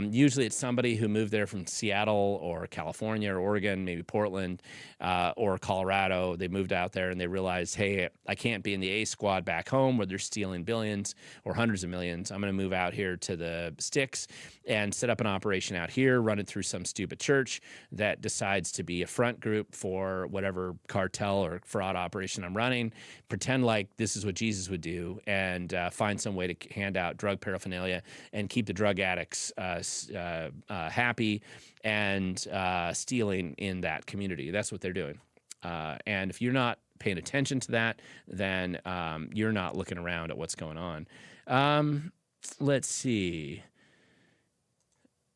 [SPEAKER 1] Usually it's somebody who moved there from Seattle or California or Oregon, maybe Portland or Colorado. They moved out there and they realized, hey, I can't be in the A squad back home where they're stealing billions or hundreds of millions. I'm going to move out here to the sticks and set up an operation out here, run it through some stupid church that decides to be a front group for whatever cartel or fraud operation I'm running, pretend like this is what Jesus would do, and find some way to hand out drug paraphernalia and keep the drug addicts happy and stealing in that community. That's what they're doing. And if you're not paying attention to that, then you're not looking around at what's going on. Let's see.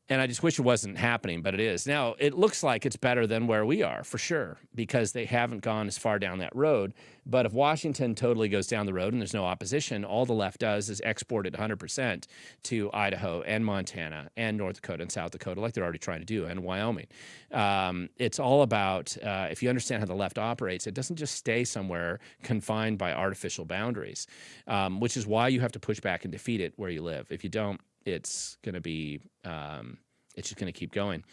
[SPEAKER 1] And I just wish it wasn't happening, but it is. Now, it looks like it's better than where we are, for sure, because they haven't gone as far down that road. But if Washington totally goes down the road and there's no opposition, all the left does is export it 100% to Idaho and Montana and North Dakota and South Dakota, like they're already trying to do, and Wyoming. It's all about, if you understand how the left operates, it doesn't just stay somewhere confined by artificial boundaries, which is why you have to push back and defeat it where you live. If you don't, it's going to be, it's just going to keep going.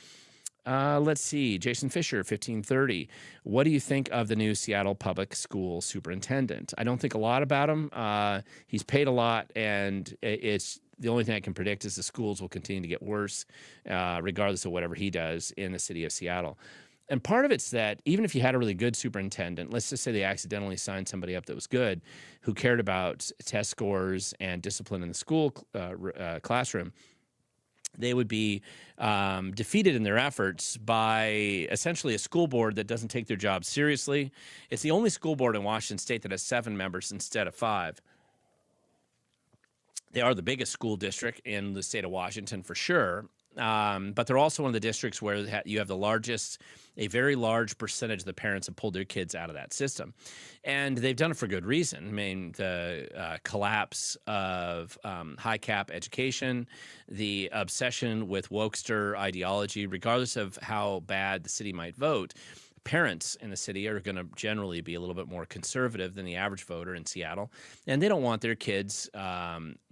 [SPEAKER 1] Let's see. Jason Fisher, 1530. What do you think of the new Seattle public school superintendent? I don't think a lot about him. He's paid a lot, and it's the only thing I can predict is the schools will continue to get worse, regardless of whatever he does in the city of Seattle. And part of it's that even if you had a really good superintendent, let's just say they accidentally signed somebody up that was good, who cared about test scores and discipline in the school classroom, they would be defeated in their efforts by essentially a school board that doesn't take their job seriously. It's the only school board in Washington State that has 7 members instead of 5. They are the biggest school district in the state of Washington for sure. But they're also one of the districts where you have a very large percentage of the parents have pulled their kids out of that system. And they've done it for good reason. I mean, the collapse of high cap education, the obsession with wokester ideology, regardless of how bad the city might vote, parents in the city are going to generally be a little bit more conservative than the average voter in Seattle, and they don't want their kids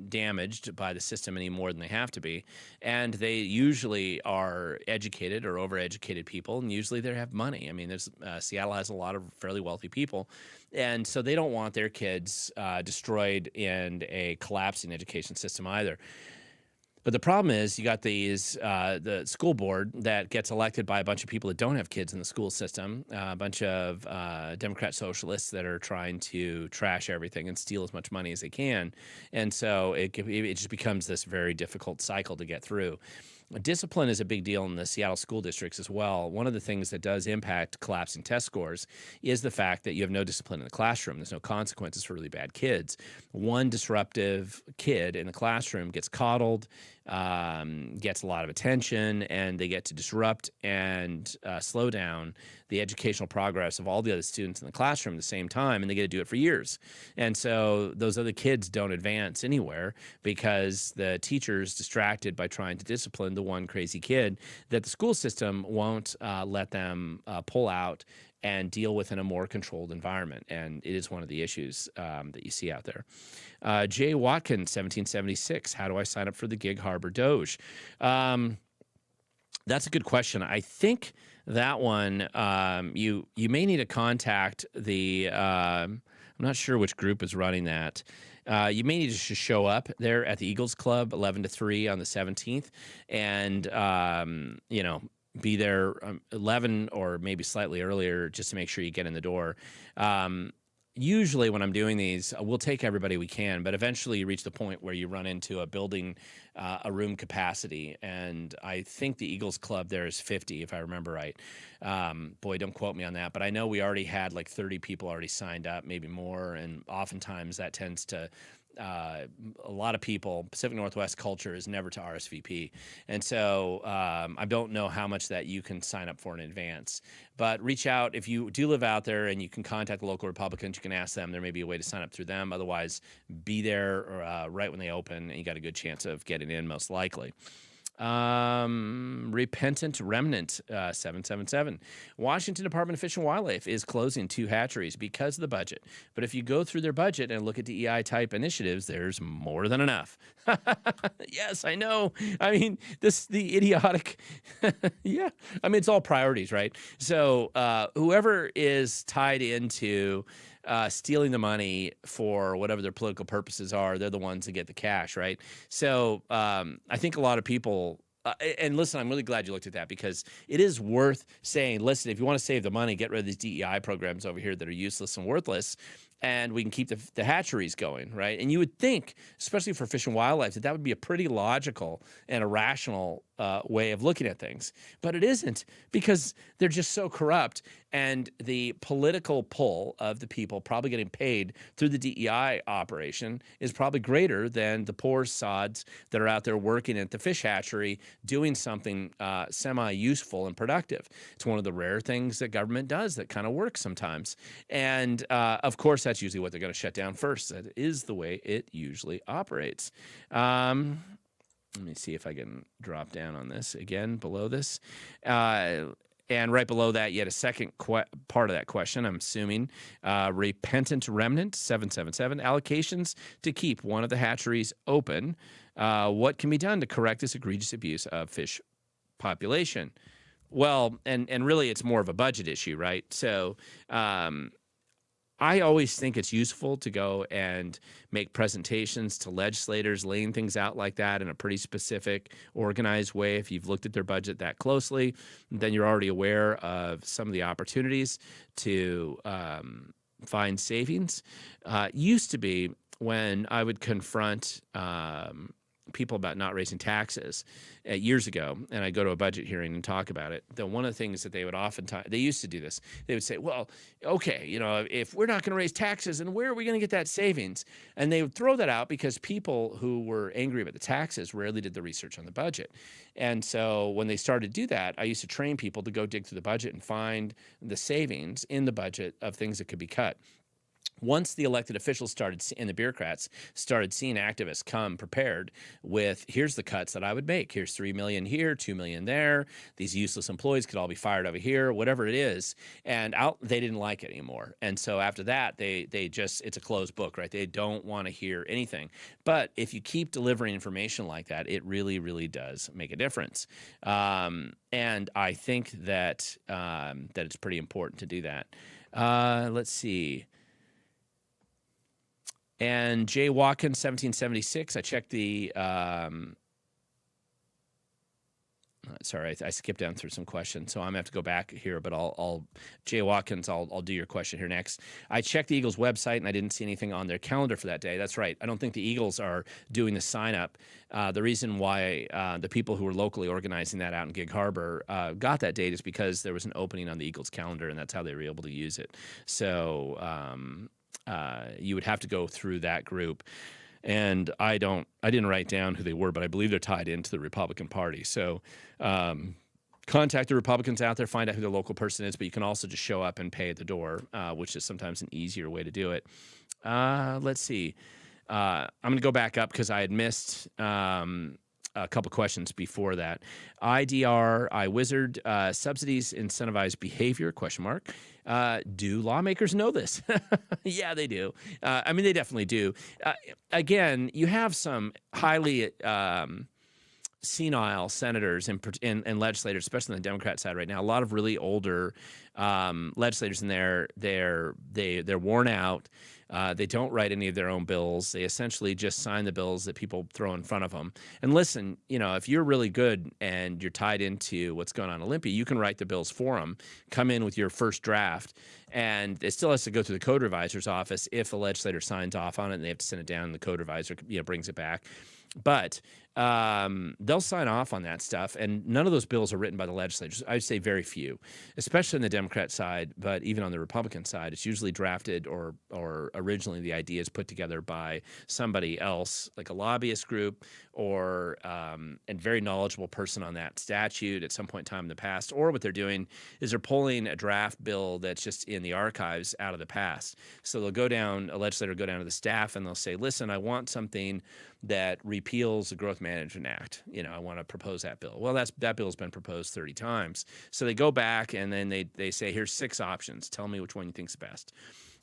[SPEAKER 1] damaged by the system any more than they have to be. And they usually are educated or overeducated people, and usually they have money. I mean, Seattle has a lot of fairly wealthy people, and so they don't want their kids destroyed in a collapsing education system either. But the problem is you got the school board that gets elected by a bunch of people that don't have kids in the school system, a bunch of Democrat socialists that are trying to trash everything and steal as much money as they can. And so it just becomes this very difficult cycle to get through. Discipline is a big deal in the Seattle school districts as well. One of the things that does impact collapsing test scores is the fact that you have no discipline in the classroom. There's no consequences for really bad kids. One disruptive kid in the classroom gets coddled, gets a lot of attention, and they get to disrupt and slow down the educational progress of all the other students in the classroom at the same time, and they get to do it for years. And so those other kids don't advance anywhere because the teacher's distracted by trying to discipline the one crazy kid that the school system won't let them pull out and deal with in a more controlled environment. And it is one of the issues that you see out there. Jay Watkins, 1776. How do I sign up for the Gig Harbor Doge? That's a good question. I think that one, you may need to contact the, I'm not sure which group is running that. You may need to just show up there at the Eagles Club, 11 to 3 on the 17th, and, be there 11 or maybe slightly earlier just to make sure you get in the door. Usually when I'm doing these, we'll take everybody we can, but eventually you reach the point where you run into a building, a room capacity, and I think the Eagles Club there is 50, if I remember right. Boy, don't quote me on that, but I know we already had like 30 people already signed up, maybe more, and oftentimes that tends to a lot of people, Pacific Northwest culture is never to RSVP. And so I don't know how much that you can sign up for in advance. But reach out. If you do live out there and you can contact the local Republicans, you can ask them. There may be a way to sign up through them. Otherwise, be there right when they open, and you got a good chance of getting in, most likely. Repentant Remnant 777. Washington Department of Fish and Wildlife is closing 2 hatcheries because of the budget. But if you go through their budget and look at DEI type initiatives, there's more than enough. Yes, I know. I mean, the idiotic. Yeah. I mean, it's all priorities, right? So whoever is tied into stealing the money for whatever their political purposes are, they're the ones that get the cash, right? So I think a lot of people, and listen, I'm really glad you looked at that, because it is worth saying, listen, if you want to save the money, get rid of these DEI programs over here that are useless and worthless, and we can keep the hatcheries going, right? And you would think, especially for fish and wildlife, that would be a pretty logical and a rational way of looking at things. But it isn't, because they're just so corrupt, and the political pull of the people probably getting paid through the DEI operation is probably greater than the poor sods that are out there working at the fish hatchery doing something semi-useful and productive. It's one of the rare things that government does that kind of works sometimes. And of course, that's usually what they're going to shut down first. That is the way it usually operates. Let me see if I can drop down on this again below this. And right below that, yet a second part of that question, I'm assuming. Repentant Remnant 777. Allocations to keep one of the hatcheries open. What can be done to correct this egregious abuse of fish population? Well, and really it's more of a budget issue, right? So I always think it's useful to go and make presentations to legislators, laying things out like that in a pretty specific, organized way. If you've looked at their budget that closely, then you're already aware of some of the opportunities to find savings. Used to be when I would confront people about not raising taxes years ago, and I go to a budget hearing and talk about it. One of the things that they would oftentimes, they used to do this, they would say, well, okay, if we're not going to raise taxes, then where are we going to get that savings? And they would throw that out because people who were angry about the taxes rarely did the research on the budget. And so when they started to do that, I used to train people to go dig through the budget and find the savings in the budget of things that could be cut. Once the elected officials and the bureaucrats started seeing activists come prepared with, here's the cuts that I would make. Here's $3 million here, $2 million there. These useless employees could all be fired over here, whatever it is. And they didn't like it anymore. And so after that, it's a closed book, right? They don't want to hear anything. But if you keep delivering information like that, it really, really does make a difference. And I think that it's pretty important to do that. Let's see. And Jay Watkins, 1776. I checked the. Sorry, I skipped down through some questions, so I'm gonna have to go back here. But I'll Jay Watkins, I'll do your question here next. I checked the Eagles website and I didn't see anything on their calendar for that day. That's right. I don't think the Eagles are doing the sign up. The reason why the people who were locally organizing that out in Gig Harbor got that date is because there was an opening on the Eagles calendar, and that's how they were able to use it. So. You would have to go through that group. And I didn't write down who they were, but I believe they're tied into the Republican Party. So contact the Republicans out there, find out who their local person is, but you can also just show up and pay at the door, which is sometimes an easier way to do it. Let's see. I'm going to go back up because I had missed a couple questions before that. IDR, iWizard, subsidies incentivize behavior, ? Do lawmakers know this? Yeah, they do. I mean, they definitely do. Again, you have some highly senile senators and legislators, especially on the Democrat side right now. A lot of really older legislators in there. They're worn out. They don't write any of their own bills. They essentially just sign the bills that people throw in front of them. And listen, if you're really good and you're tied into what's going on in Olympia, you can write the bills for them, come in with your first draft, and it still has to go through the code revisor's office if the legislator signs off on it, and they have to send it down, and the code revisor brings it back. But they'll sign off on that stuff, and none of those bills are written by the legislators. I would say very few, especially on the Democrat side, but even on the Republican side, it's usually drafted or originally the idea is put together by somebody else, like a lobbyist group or and very knowledgeable person on that statute at some point in time in the past. Or what they're doing is they're pulling a draft bill that's just in the archives out of the past. So they'll go down, a legislator will go down to the staff and they'll say, listen, I want something that repeals the Growth Management Act. I want to propose that bill. Well, that bill's been proposed 30 times. So they go back and then they say, here's 6 options. Tell me which one you think's best.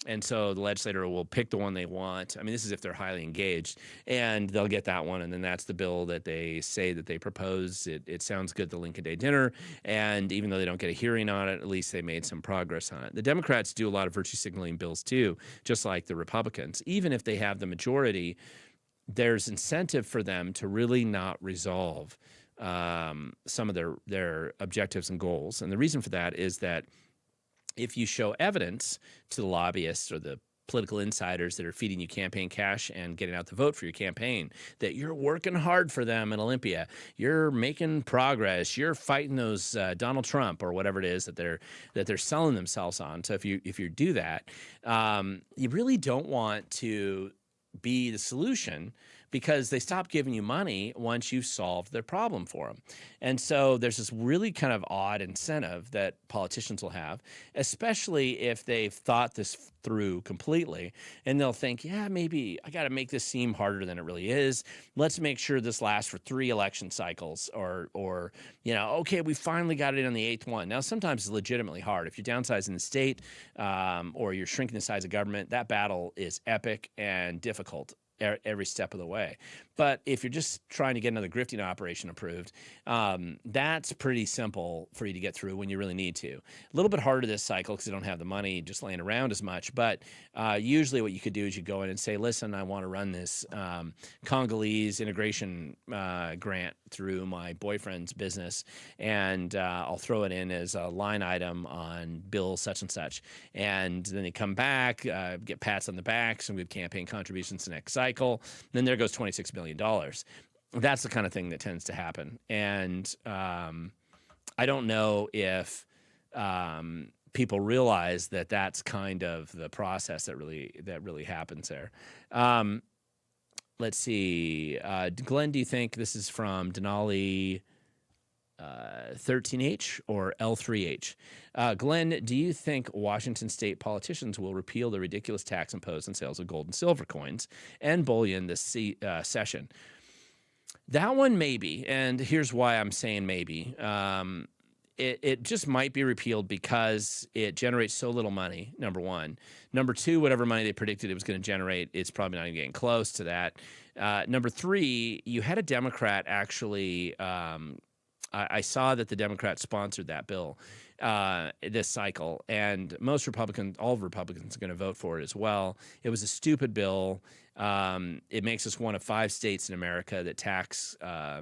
[SPEAKER 1] And so the legislator will pick the one they want. I mean, this is if they're highly engaged, and they'll get that one. And then that's the bill that they say that they propose. It sounds good at the Lincoln Day dinner. And even though they don't get a hearing on it, at least they made some progress on it. The Democrats do a lot of virtue signaling bills too, just like the Republicans. Even if they have the majority, there's incentive for them to really not resolve some of their objectives and goals. And the reason for that is that if you show evidence to the lobbyists or the political insiders that are feeding you campaign cash and getting out the vote for your campaign, that you're working hard for them in Olympia, you're making progress, you're fighting those Donald Trump or whatever it is that they're selling themselves on. So if you do that, you really don't want to be the solution, because they stop giving you money once you've solved their problem for them. And so there's this really kind of odd incentive that politicians will have, especially if they've thought this through completely, and they'll think, yeah, maybe I got to make this seem harder than it really is. Let's make sure this lasts for 3 election cycles, or okay, we finally got it in on the 8th one. Now, sometimes it's legitimately hard. If you're downsizing the state or you're shrinking the size of government, that battle is epic and difficult every step of the way. But if you're just trying to get another grifting operation approved, that's pretty simple for you to get through when you really need to. A little bit harder this cycle because you don't have the money just laying around as much. But usually what you could do is you go in and say, listen, I want to run this Congolese integration grant through my boyfriend's business, and I'll throw it in as a line item on bill such and such. And then they come back, get pats on the back, some good campaign contributions the next cycle. Then there goes $26 million. That's the kind of thing that tends to happen. And I don't know if people realize that that's kind of the process that really happens there. Let's see. Glenn, do you think this is from Denali 13H or L3H? Glenn, do you think Washington state politicians will repeal the ridiculous tax imposed on sales of gold and silver coins and bullion this session? That one maybe, and here's why I'm saying maybe. It just might be repealed because it generates so little money, number one. Number two, whatever money they predicted it was going to generate, it's probably not even getting close to that. Number three, you had a Democrat actually, I saw that the Democrats sponsored that bill this cycle, and all Republicans are going to vote for it as well. It was a stupid bill. It makes us one of 5 states in America that tax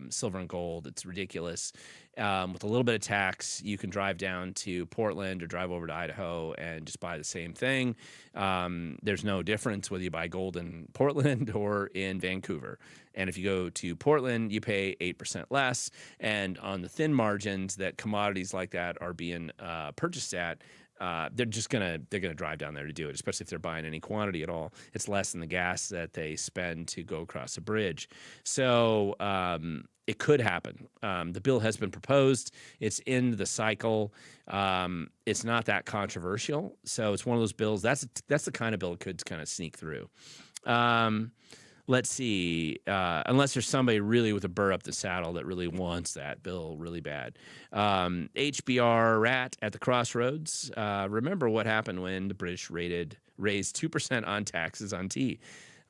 [SPEAKER 1] silver and gold. It's ridiculous. With a little bit of tax, you can drive down to Portland or drive over to Idaho and just buy the same thing. There's no difference whether you buy gold in Portland or in Vancouver. And if you go to Portland, you pay 8% less. And on the thin margins that commodities like that are being purchased at, they're gonna drive down there to do it, especially if they're buying any quantity at all. It's less than the gas that they spend to go across a bridge. So it could happen. The bill has been proposed. It's in the cycle. It's not that controversial. So it's one of those bills. That's the kind of bill that could kind of sneak through. Let's see. Unless there's somebody really with a burr up the saddle that really wants that bill really bad. HBR Rat at the Crossroads. Remember what happened when the British raised 2% on taxes on tea.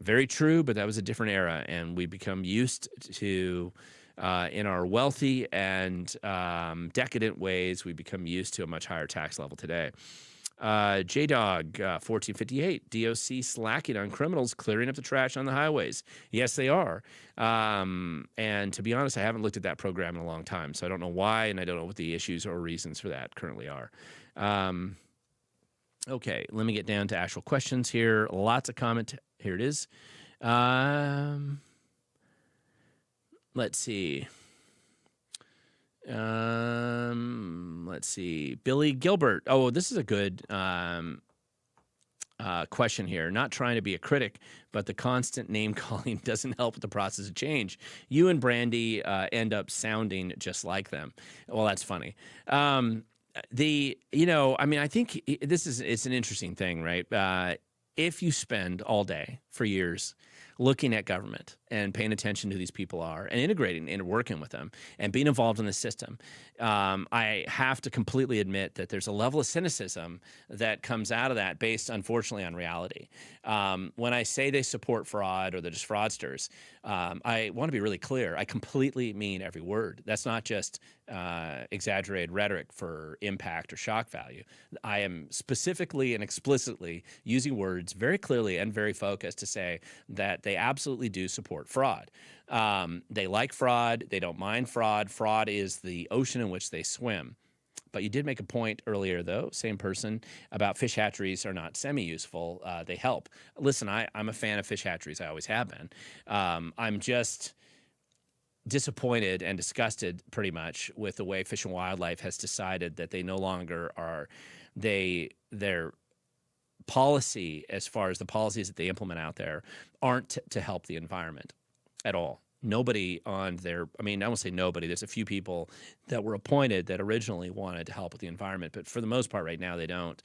[SPEAKER 1] Very true, but that was a different era, and we become used to, in our wealthy and decadent ways, we become used to a much higher tax level today. J-Dog 1458, DOC slacking on criminals clearing up the trash on the highways. Yes, they are. And to be honest, I haven't looked at that program in a long time, so I don't know why, and I don't know what the issues or reasons for that currently are. Okay, let me get down to actual questions here. Lots of comment. Here it is. Let's see. Let's see. Billy Gilbert. Oh, this is a good question here. Not trying to be a critic, but the constant name calling doesn't help with the process of change. You and Brandy end up sounding just like them. Well, that's funny. I mean, I think it's an interesting thing, right? If you spend all day for years looking at government and paying attention to who these people are and integrating and working with them and being involved in the system, I have to completely admit that there's a level of cynicism that comes out of that based, unfortunately, on reality. When I say they support fraud or they're just fraudsters, I want to be really clear. I completely mean every word. That's not just exaggerated rhetoric for impact or shock value. I am specifically and explicitly using words very clearly and very focused to say that they absolutely do support fraud. They like fraud. They don't mind fraud. Fraud is the ocean in which they swim. But you did make a point earlier, though, same person, about fish hatcheries are not semi-useful. They help. Listen, I'm a fan of fish hatcheries. I always have been. I'm just disappointed and disgusted pretty much with the way Fish and Wildlife has decided that they no longer are their policy, as far as the policies that they implement out there, aren't to help the environment at all. Nobody on their, I mean, I won't say nobody, there's a few people that were appointed that originally wanted to help with the environment, but for the most part right now they don't.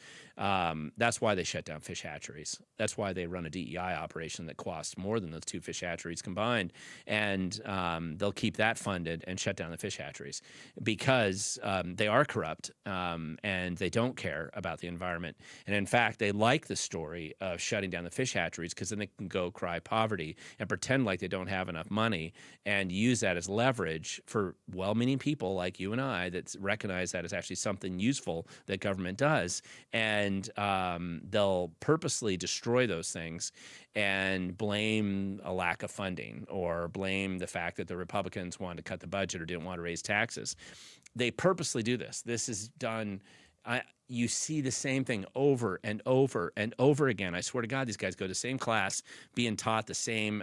[SPEAKER 1] That's why they shut down fish hatcheries. That's why they run a DEI operation that costs more than those two fish hatcheries combined, and they'll keep that funded and shut down the fish hatcheries because they are corrupt and they don't care about the environment. And in fact, they like the story of shutting down the fish hatcheries because then they can go cry poverty and pretend like they don't have enough money and use that as leverage for well-meaning people like you and I that recognize that as actually something useful that government does. And they'll purposely destroy those things and blame a lack of funding or blame the fact that the Republicans wanted to cut the budget or didn't want to raise taxes. They purposely do this. This is done. You see the same thing over and over and over again. I swear to God, these guys go to the same class, being taught the same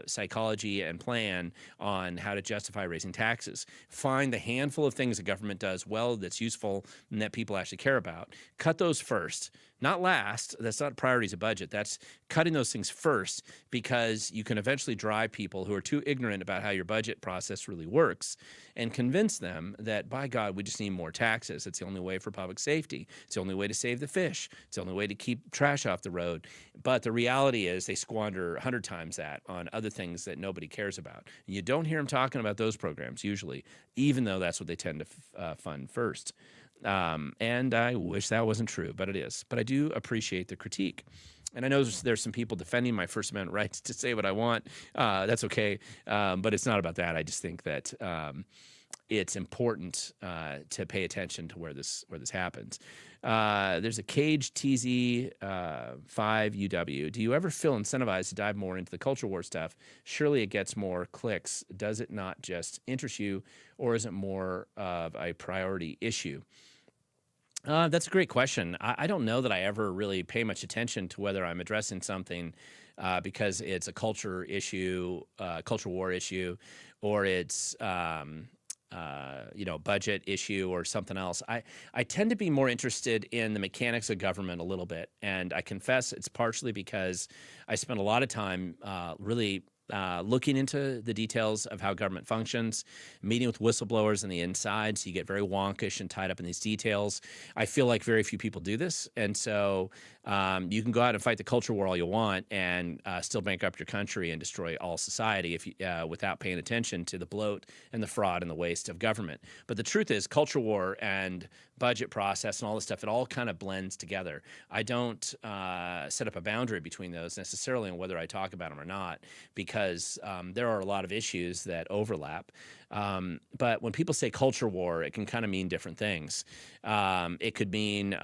[SPEAKER 1] psychology and plan on how to justify raising taxes. Find the handful of things the government does well that's useful and that people actually care about. Cut those first, not last. That's not priorities of budget. That's cutting those things first because you can eventually drive people who are too ignorant about how your budget process really works and convince them that, by God, we just need more taxes. It's the only way for public safety. It's the only way to save the fish. It's the only way to keep trash off the road. But the reality is they squander 100 times that on other things that nobody cares about. And you don't hear them talking about those programs usually, even though that's what they tend to fund first. And I wish that wasn't true, but it is. But I do appreciate the critique. And I know there's some people defending my First Amendment rights to say what I want. That's okay. But it's not about that. I just think that it's important to pay attention to where this happens. There's a Cage TZ 5UW. Do you ever feel incentivized to dive more into the culture war stuff? Surely it gets more clicks. Does it not just interest you, or is it more of a priority issue? That's a great question. I don't know that I ever really pay much attention to whether I'm addressing something because it's a culture issue, culture war issue, or it's budget issue or something else. I tend to be more interested in the mechanics of government a little bit, and I confess it's partially because I spend a lot of time really looking into the details of how government functions, meeting with whistleblowers on the inside, so you get very wonkish and tied up in these details. I feel like very few people do this, and so you can go out and fight the culture war all you want and still bankrupt your country and destroy all society if you, without paying attention to the bloat and the fraud and the waste of government. But the truth is, culture war and budget process and all this stuff, it all kind of blends together. I don't set up a boundary between those necessarily on whether I talk about them or not, because there are a lot of issues that overlap. But when people say culture war, it can kind of mean different things. It could mean,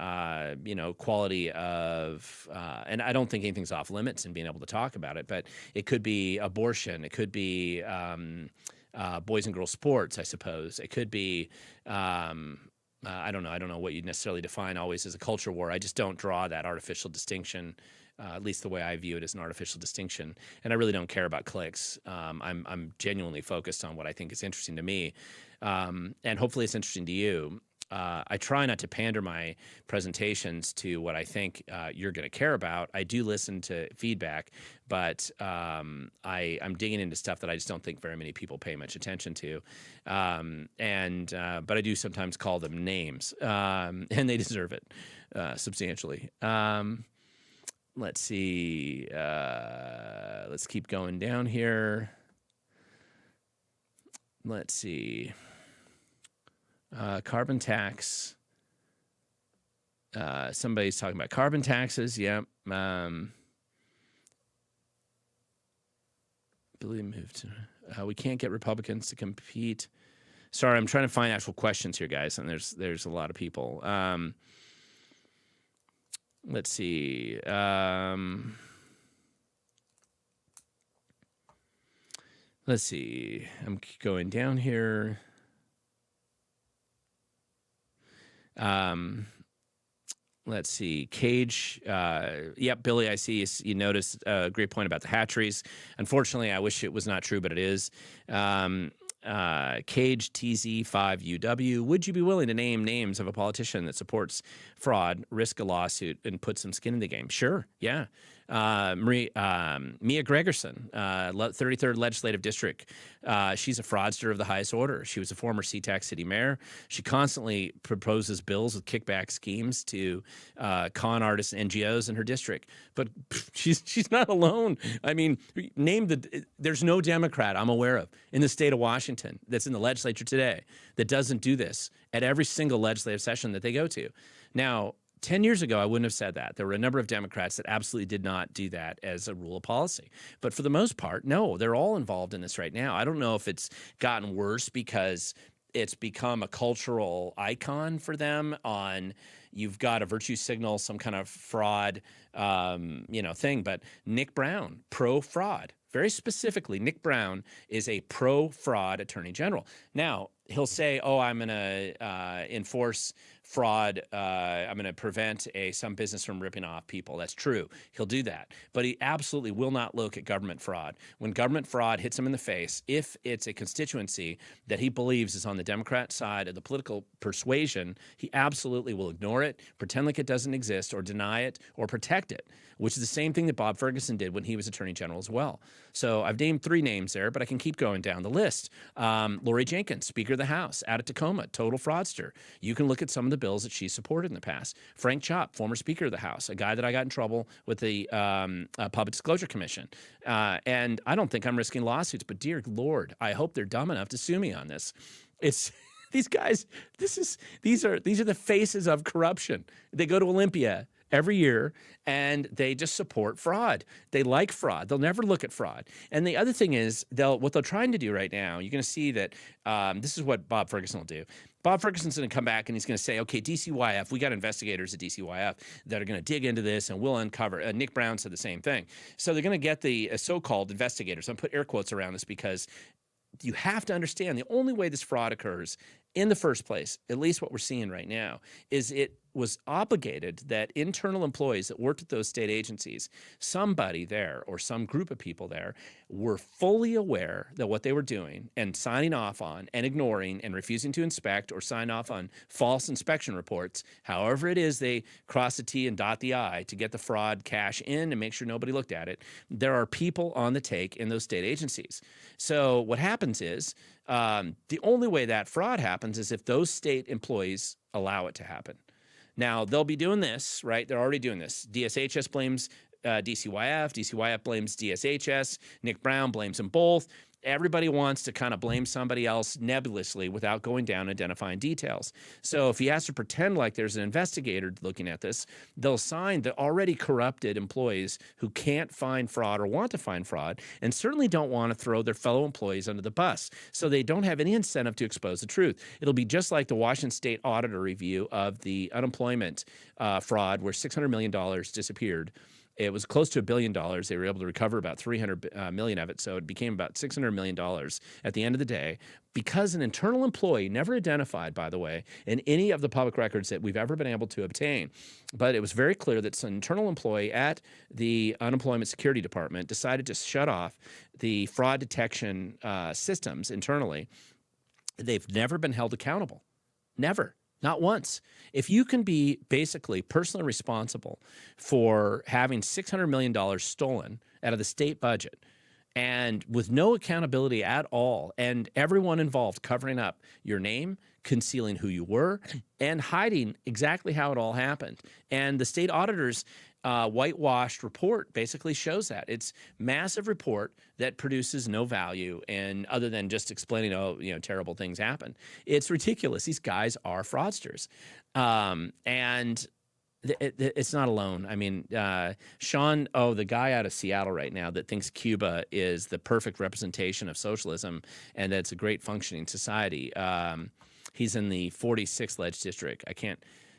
[SPEAKER 1] quality of, and I don't think anything's off limits in being able to talk about it, but it could be abortion. It could be boys and girls sports, I suppose. It could be, I don't know. I don't know what you necessarily define always as a culture war. I just don't draw that artificial distinction, at least the way I view it as an artificial distinction. And I really don't care about clicks. I'm genuinely focused on what I think is interesting to me. And hopefully it's interesting to you. I try not to pander my presentations to what I think you're going to care about. I do listen to feedback, but I'm digging into stuff that I just don't think very many people pay much attention to. But I do sometimes call them names, and they deserve it substantially. Let's see. Let's keep going down here. Let's see. Carbon tax. Somebody's talking about carbon taxes. Yeah. Billy moved. We can't get Republicans to compete. Sorry, I'm trying to find actual questions here, guys, and there's a lot of people. Let's see. Let's see. I'm going down here. Let's see. Cage. Yep, Billy, I see you noticed a great point about the hatcheries. Unfortunately, I wish it was not true, but it is. Cage TZ5UW. Would you be willing to name names of a politician that supports fraud, risk a lawsuit, and put some skin in the game? Sure. Yeah. Mia Gregerson, 33rd Legislative District. She's a fraudster of the highest order. She was a former SeaTac city mayor. She constantly proposes bills with kickback schemes to con artists and NGOs in her district. But she's not alone. I mean, there's no Democrat I'm aware of in the state of Washington that's in the legislature today that doesn't do this at every single legislative session that they go to. Now, 10 years ago, I wouldn't have said that. There were a number of Democrats that absolutely did not do that as a rule of policy. But for the most part, no, they're all involved in this right now. I don't know if it's gotten worse because it's become a cultural icon for them on you've got a virtue signal, some kind of fraud, thing. But Nick Brown, pro-fraud. Very specifically, Nick Brown is a pro-fraud attorney general. Now, he'll say, I'm going to enforce fraud. I'm going to prevent some business from ripping off people. That's true. He'll do that. But he absolutely will not look at government fraud. When government fraud hits him in the face, if it's a constituency that he believes is on the Democrat side of the political persuasion, he absolutely will ignore it, pretend like it doesn't exist, or deny it, or protect it, which is the same thing that Bob Ferguson did when he was attorney general as well. So I've named 3 names there, but I can keep going down the list. Lori Jenkins, Speaker of the House, out of Tacoma, total fraudster. You can look at some of the bills that she supported in the past. Frank Chop, former Speaker of the House, a guy that I got in trouble with the Public Disclosure Commission. And I don't think I'm risking lawsuits, but dear Lord, I hope they're dumb enough to sue me on this. It's these guys, these are the faces of corruption. They go to Olympia every year, and they just support fraud. They like fraud. They'll never look at fraud. And the other thing is, what they're trying to do right now, you're going to see that this is what Bob Ferguson will do. Bob Ferguson's going to come back and he's going to say, okay, DCYF, we got investigators at DCYF that are going to dig into this and we'll uncover. Nick Brown said the same thing. So they're going to get the so-called investigators. I'm put air quotes around this because you have to understand the only way this fraud occurs in the first place, at least what we're seeing right now, is it was obligated that internal employees that worked at those state agencies, somebody there or some group of people there were fully aware that what they were doing and signing off on and ignoring and refusing to inspect or sign off on false inspection reports, however it is they cross the T and dot the I to get the fraud cash in and make sure nobody looked at it. There are people on the take in those state agencies. So what happens is the only way that fraud happens is if those state employees allow it to happen. Now, they'll be doing this, right? They're already doing this. DSHS blames DCYF. DCYF blames DSHS. Nick Brown blames them both. Everybody wants to kind of blame somebody else nebulously without going down and identifying details. So if he has to pretend like there's an investigator looking at this, they'll assign the already corrupted employees who can't find fraud or want to find fraud and certainly don't want to throw their fellow employees under the bus. So they don't have any incentive to expose the truth. It'll be just like the Washington State Auditor review of the unemployment fraud where $600 million disappeared. It was close to $1 billion. They were able to recover about $300 million of it, so it became about $600 million at the end of the day because an internal employee, never identified, by the way, in any of the public records that we've ever been able to obtain, but it was very clear that an internal employee at the Unemployment Security Department decided to shut off the fraud detection systems internally. They've never been held accountable. Never. Not once. If you can be basically personally responsible for having $600 million stolen out of the state budget and with no accountability at all, and everyone involved covering up your name, concealing who you were, and hiding exactly how it all happened. And the state auditor's whitewashed report basically shows that. It's massive report that produces no value, and other than just explaining, oh, terrible things happen. It's ridiculous. These guys are fraudsters. And it's not alone. I mean, Sean, the guy out of Seattle right now that thinks Cuba is the perfect representation of socialism and that it's a great functioning society. He's in the 46th Ledge District.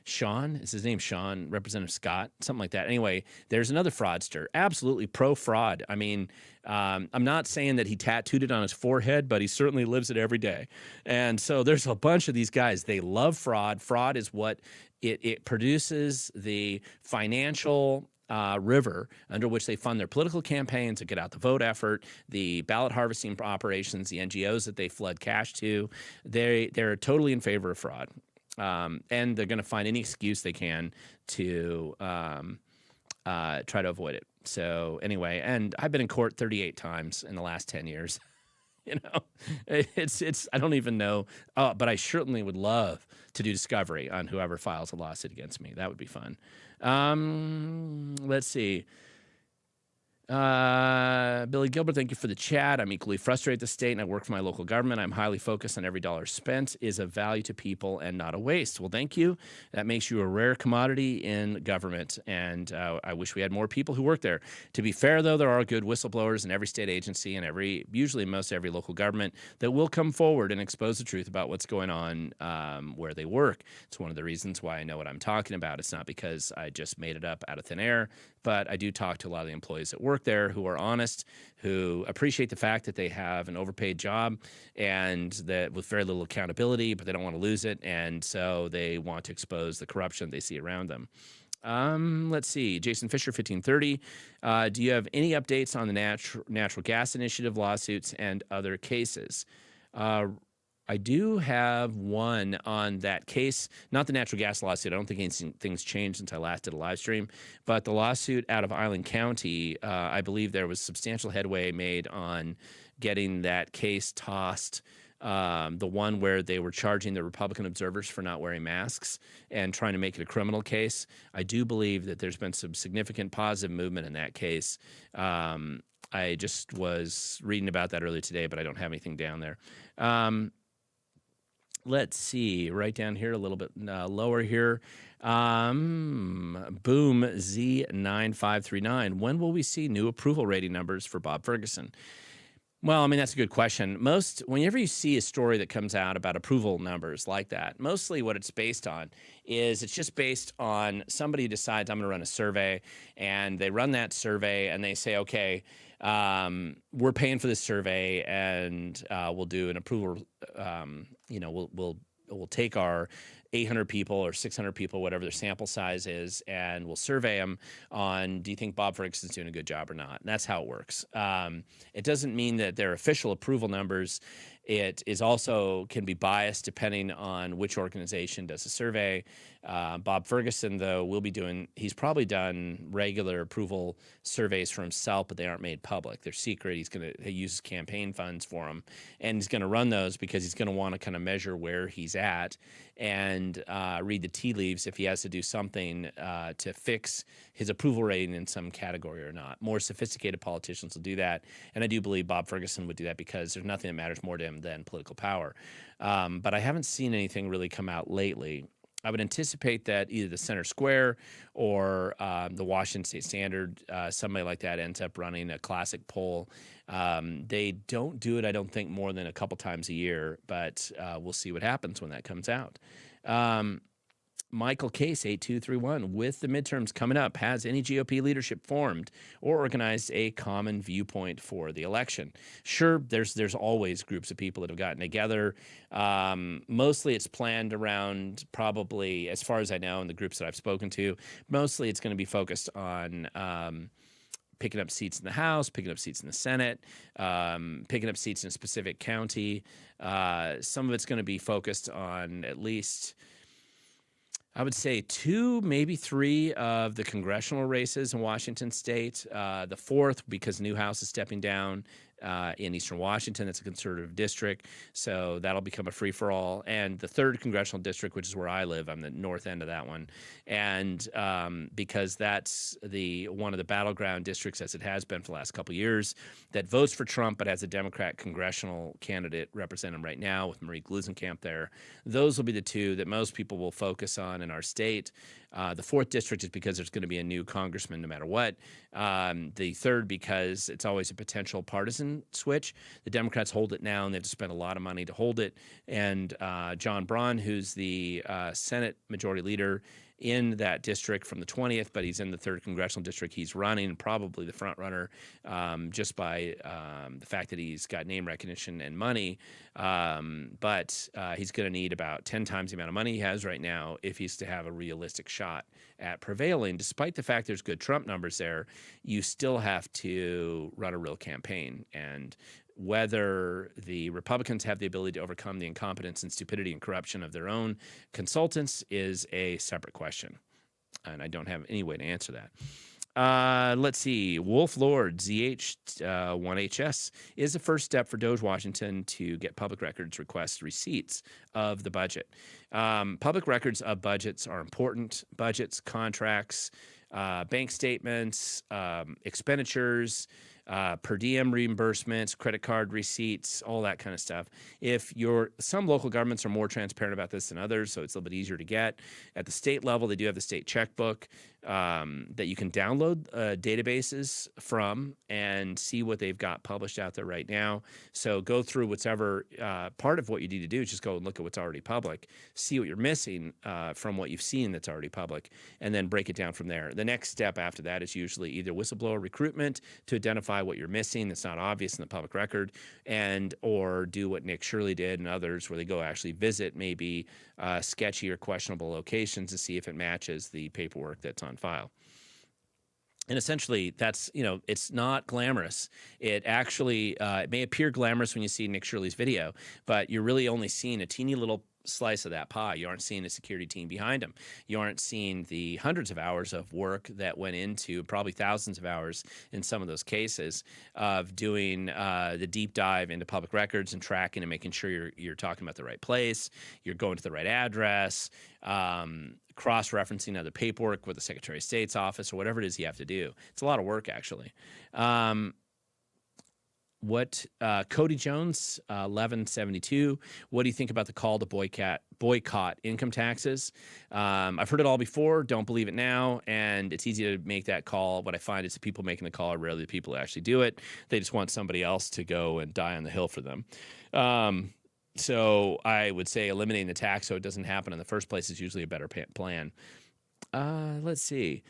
[SPEAKER 1] Sean, is his name Sean? Representative Scott, something like that. Anyway, there's another fraudster, absolutely pro-fraud. I mean, I'm not saying that he tattooed it on his forehead, but he certainly lives it every day. And so there's a bunch of these guys. They love fraud. Fraud is what it produces the financial river under which they fund their political campaigns to get out the vote effort, the ballot harvesting operations, the NGOs that they flood cash to. They're totally in favor of fraud. And they're going to find any excuse they can to try to avoid it. So anyway, and I've been in court 38 times in the last 10 years. It's I don't even know, but I certainly would love to do discovery on whoever files a lawsuit against me. That would be fun. Let's see. Billy Gilbert, thank you for the chat. I'm equally frustrated at the state, and I work for my local government. I'm highly focused on every dollar spent is of value to people and not a waste. Well, thank you. That makes you a rare commodity in government, and I wish we had more people who work there. To be fair, though, there are good whistleblowers in every state agency and usually most every local government that will come forward and expose the truth about what's going on where they work. It's one of the reasons why I know what I'm talking about. It's not because I just made it up out of thin air, but I do talk to a lot of the employees that work there who are honest, who appreciate the fact that they have an overpaid job and that with very little accountability, but they don't want to lose it. And so they want to expose the corruption they see around them. Let's see. Jason Fisher, 1530. Do you have any updates on the natural gas initiative lawsuits and other cases? I do have one on that case, not the natural gas lawsuit. I don't think anything's changed since I last did a live stream, but the lawsuit out of Island County, I believe there was substantial headway made on getting that case tossed. The one where they were charging the Republican observers for not wearing masks and trying to make it a criminal case. I do believe that there's been some significant positive movement in that case. I just was reading about that earlier today, but I don't have anything down there. Let's see, right down here, a little bit lower here. Boom Z9539. When will we see new approval rating numbers for Bob Ferguson? Well, I mean, that's a good question. Whenever you see a story that comes out about approval numbers like that, mostly what it's based on is it's just based on somebody who decides I'm going to run a survey, and they run that survey and they say, okay, we're paying for this survey, and we'll do an approval. We'll take our 800 people or 600 people, whatever their sample size is, and we'll survey them on, do you think Bob Ferguson's doing a good job or not? And that's how it works. It doesn't mean that they're official approval numbers. It is also can be biased depending on which organization does the survey. Bob Ferguson, though, he's probably done regular approval surveys for himself, but they aren't made public. They're secret. He uses campaign funds for them, and he's going to run those because he's going to want to kind of measure where he's at and read the tea leaves if he has to do something to fix his approval rating in some category or not. More sophisticated politicians will do that, and I do believe Bob Ferguson would do that because there's nothing that matters more to him than political power. But I haven't seen anything really come out lately. I would anticipate that either the Center Square or the Washington State Standard, somebody like that ends up running a classic poll. They don't do it, I don't think, more than a couple times a year, but we'll see what happens when that comes out. Michael Case, 8231, with the midterms coming up, has any GOP leadership formed or organized a common viewpoint for the election? Sure, there's always groups of people that have gotten together. Mostly it's planned around, probably, as far as I know, in the groups that I've spoken to, mostly it's going to be focused on picking up seats in the House, picking up seats in the Senate, picking up seats in a specific county. Some of it's going to be focused on at least 3 I would say 2, maybe 3 of the congressional races in Washington state. The 4th, because Newhouse is stepping down in Eastern Washington. That's a conservative district, so that'll become a free-for-all. And the 3rd congressional district, which is where I live, I'm the north end of that one. And because that's one of the battleground districts, as it has been for the last couple of years, that votes for Trump but has a Democrat congressional candidate representing him right now with Marie Glusenkamp there. Those will be the 2 that most people will focus on in our state. The 4th district is because there's going to be a new congressman no matter what. The 3rd, because it's always a potential partisan switch. The Democrats hold it now, and they have to spend a lot of money to hold it. And John Braun, who's the Senate Majority Leader in that district from the 20th, but he's in the 3rd congressional district. He's running, probably the front runner, just by the fact that he's got name recognition and money. But he's going to need about 10 times the amount of money he has right now if he's to have a realistic shot at prevailing. Despite the fact there's good Trump numbers there, you still have to run a real campaign. And whether the Republicans have the ability to overcome the incompetence and stupidity and corruption of their own consultants is a separate question. And I don't have any way to answer that. Let's see. Wolf Lord, ZH1HS, is the first step for Doge Washington to get public records request receipts of the budget. Public records of budgets are important. Budgets, contracts, bank statements, expenditures, per diem reimbursements, credit card receipts, all that kind of stuff. Some local governments are more transparent about this than others, so it's a little bit easier to get. At the state level, they do have the state checkbook that you can download databases from and see what they've got published out there right now. So go through whatever part of what you need to do is just go and look at what's already public, see what you're missing from what you've seen that's already public, and then break it down from there. The next step after that is usually either whistleblower recruitment to identify what you're missing that's not obvious in the public record, or do what Nick Shirley did and others, where they go actually visit maybe sketchy or questionable locations to see if it matches the paperwork that's on file. And essentially, that's, it's not glamorous. It actually, it may appear glamorous when you see Nick Shirley's video, but you're really only seeing a teeny little slice of that pie. You aren't seeing the security team behind him. You aren't seeing the hundreds of hours of work that went into, probably thousands of hours in some of those cases, of doing the deep dive into public records and tracking and making sure you're talking about the right place, you're going to the right address, cross-referencing other paperwork with the Secretary of State's office or whatever it is you have to do. It's a lot of work, actually. Cody Jones, 1172. What do you think about the call to boycott income taxes? I've heard it all before. Don't believe it now. And it's easy to make that call. What I find is the people making the call are rarely the people who actually do it. They just want somebody else to go and die on the hill for them. So I would say eliminating the tax so it doesn't happen in the first place is usually a better plan. Let's see.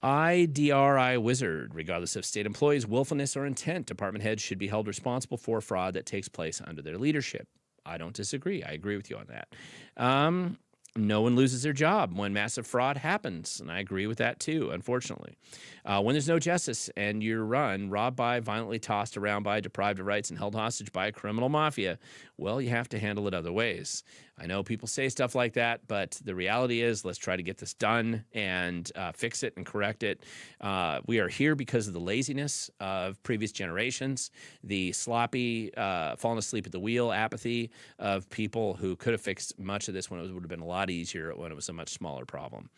[SPEAKER 1] IDRI Wizard, regardless of state employees' willfulness or intent, department heads should be held responsible for fraud that takes place under their leadership. I don't disagree. I agree with you on that. No one loses their job when massive fraud happens, and I agree with that too, unfortunately. When there's no justice and you're robbed by, violently tossed around by, deprived of rights, and held hostage by a criminal mafia, well, you have to handle it other ways. I know people say stuff like that, but the reality is let's try to get this done and fix it and correct it. We are here because of the laziness of previous generations, the sloppy, falling asleep at the wheel, apathy of people who could have fixed much of this when it would have been a lot easier when it was a much smaller problem.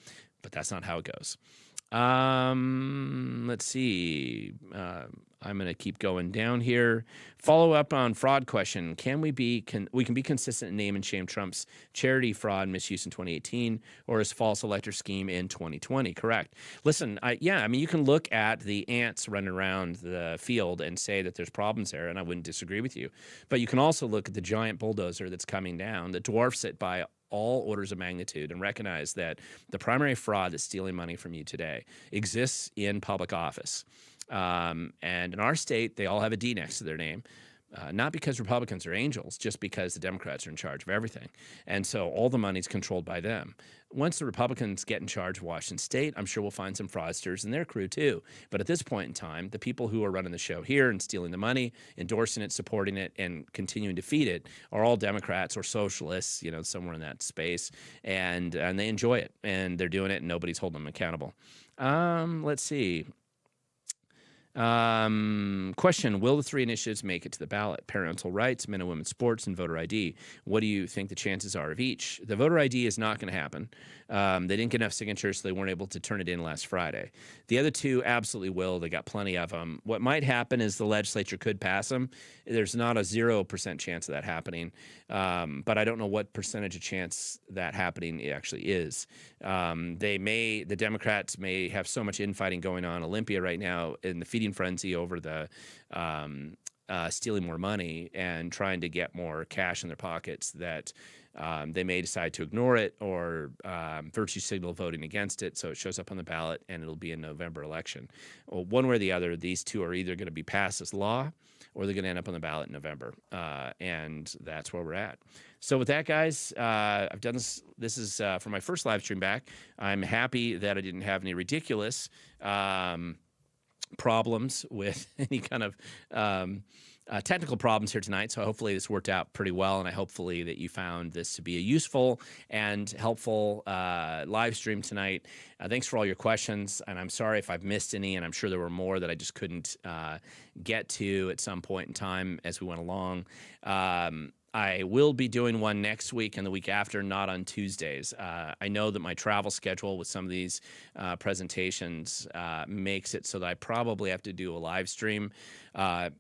[SPEAKER 1] But that's not how it goes. Let's see. I'm going to keep going down here. Follow up on fraud question. We can be consistent in name and shame Trump's charity fraud misuse in 2018 or his false elector scheme in 2020. Correct. Listen, you can look at the ants running around the field and say that there's problems there, and I wouldn't disagree with you. But you can also look at the giant bulldozer that's coming down that dwarfs it by all orders of magnitude and recognize that the primary fraud that's stealing money from you today exists in public office. And in our state, they all have a D next to their name. not because Republicans are angels, just because the Democrats are in charge of everything. And so all the money's controlled by them. Once the Republicans get in charge of Washington State, I'm sure we'll find some fraudsters in their crew too. But at this point in time, the people who are running the show here and stealing the money, endorsing it, supporting it, and continuing to feed it are all Democrats or socialists, somewhere in that space. And they enjoy it, and they're doing it, and nobody's holding them accountable. Let's see. Question, will the 3 initiatives make it to the ballot? Parental rights, men and women's sports, and voter ID. What do you think the chances are of each? The voter ID is not going to happen. They didn't get enough signatures, so they weren't able to turn it in last Friday. The other 2 absolutely will. They got plenty of them. What might happen is the legislature could pass them. There's not a 0% chance of that happening, but I don't know what percentage of chance that happening it actually is. The Democrats may have so much infighting going on in Olympia right now in the feeding frenzy over the stealing more money and trying to get more cash in their pockets that they may decide to ignore it or virtue signal voting against it, so it shows up on the ballot and it'll be a November election. Well, one way or the other, these 2 are either going to be passed as law or they're going to end up on the ballot in November, and that's where we're at. So with that, guys, I've done this. This is for my first live stream back. I'm happy that I didn't have any ridiculous problems with any kind of technical problems here tonight. So hopefully this worked out pretty well, and I hopefully that you found this to be a useful and helpful live stream tonight. Thanks for all your questions, and I'm sorry if I've missed any, and I'm sure there were more that I just couldn't get to at some point in time as we went along. I will be doing one next week and the week after, not on Tuesdays. I know that my travel schedule with some of these presentations makes it so that I probably have to do a live stream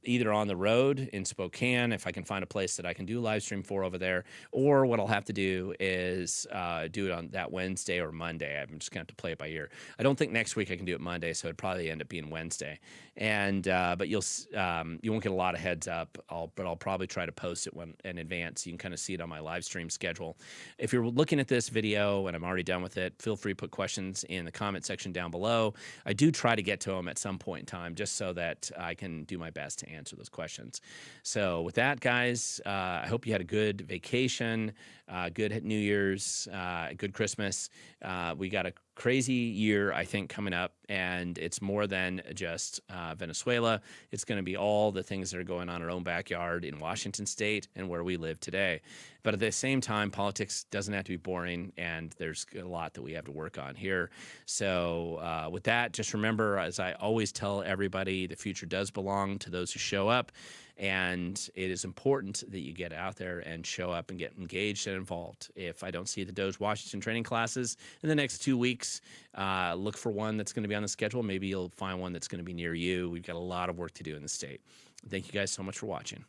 [SPEAKER 1] either on the road in Spokane, if I can find a place that I can do a live stream for over there, or what I'll have to do is do it on that Wednesday or Monday. I'm just going to have to play it by ear. I don't think next week I can do it Monday, so it'd probably end up being Wednesday. And but you won't get a lot of heads up. But I'll probably try to post it in advance. You can kind of see it on my live stream schedule. If you're looking at this video and I'm already done with it, feel free to put questions in the comment section down below. I do try to get to them at some point in time, just so that I can do my best to answer those questions. So with that, guys, I hope you had a good vacation, good New Year's, good Christmas. We got a crazy year, I think, coming up, and it's more than just Venezuela. It's going to be all the things that are going on in our own backyard in Washington State and where we live today. But at the same time, politics doesn't have to be boring, and there's a lot that we have to work on here. So with that, just remember, as I always tell everybody, the future does belong to those who show up. And it is important that you get out there and show up and get engaged and involved. If I don't see the Doge Washington training classes in the next 2 weeks, look for one that's going to be on the schedule. Maybe you'll find one that's going to be near you. We've got a lot of work to do in the state. Thank you guys so much for watching.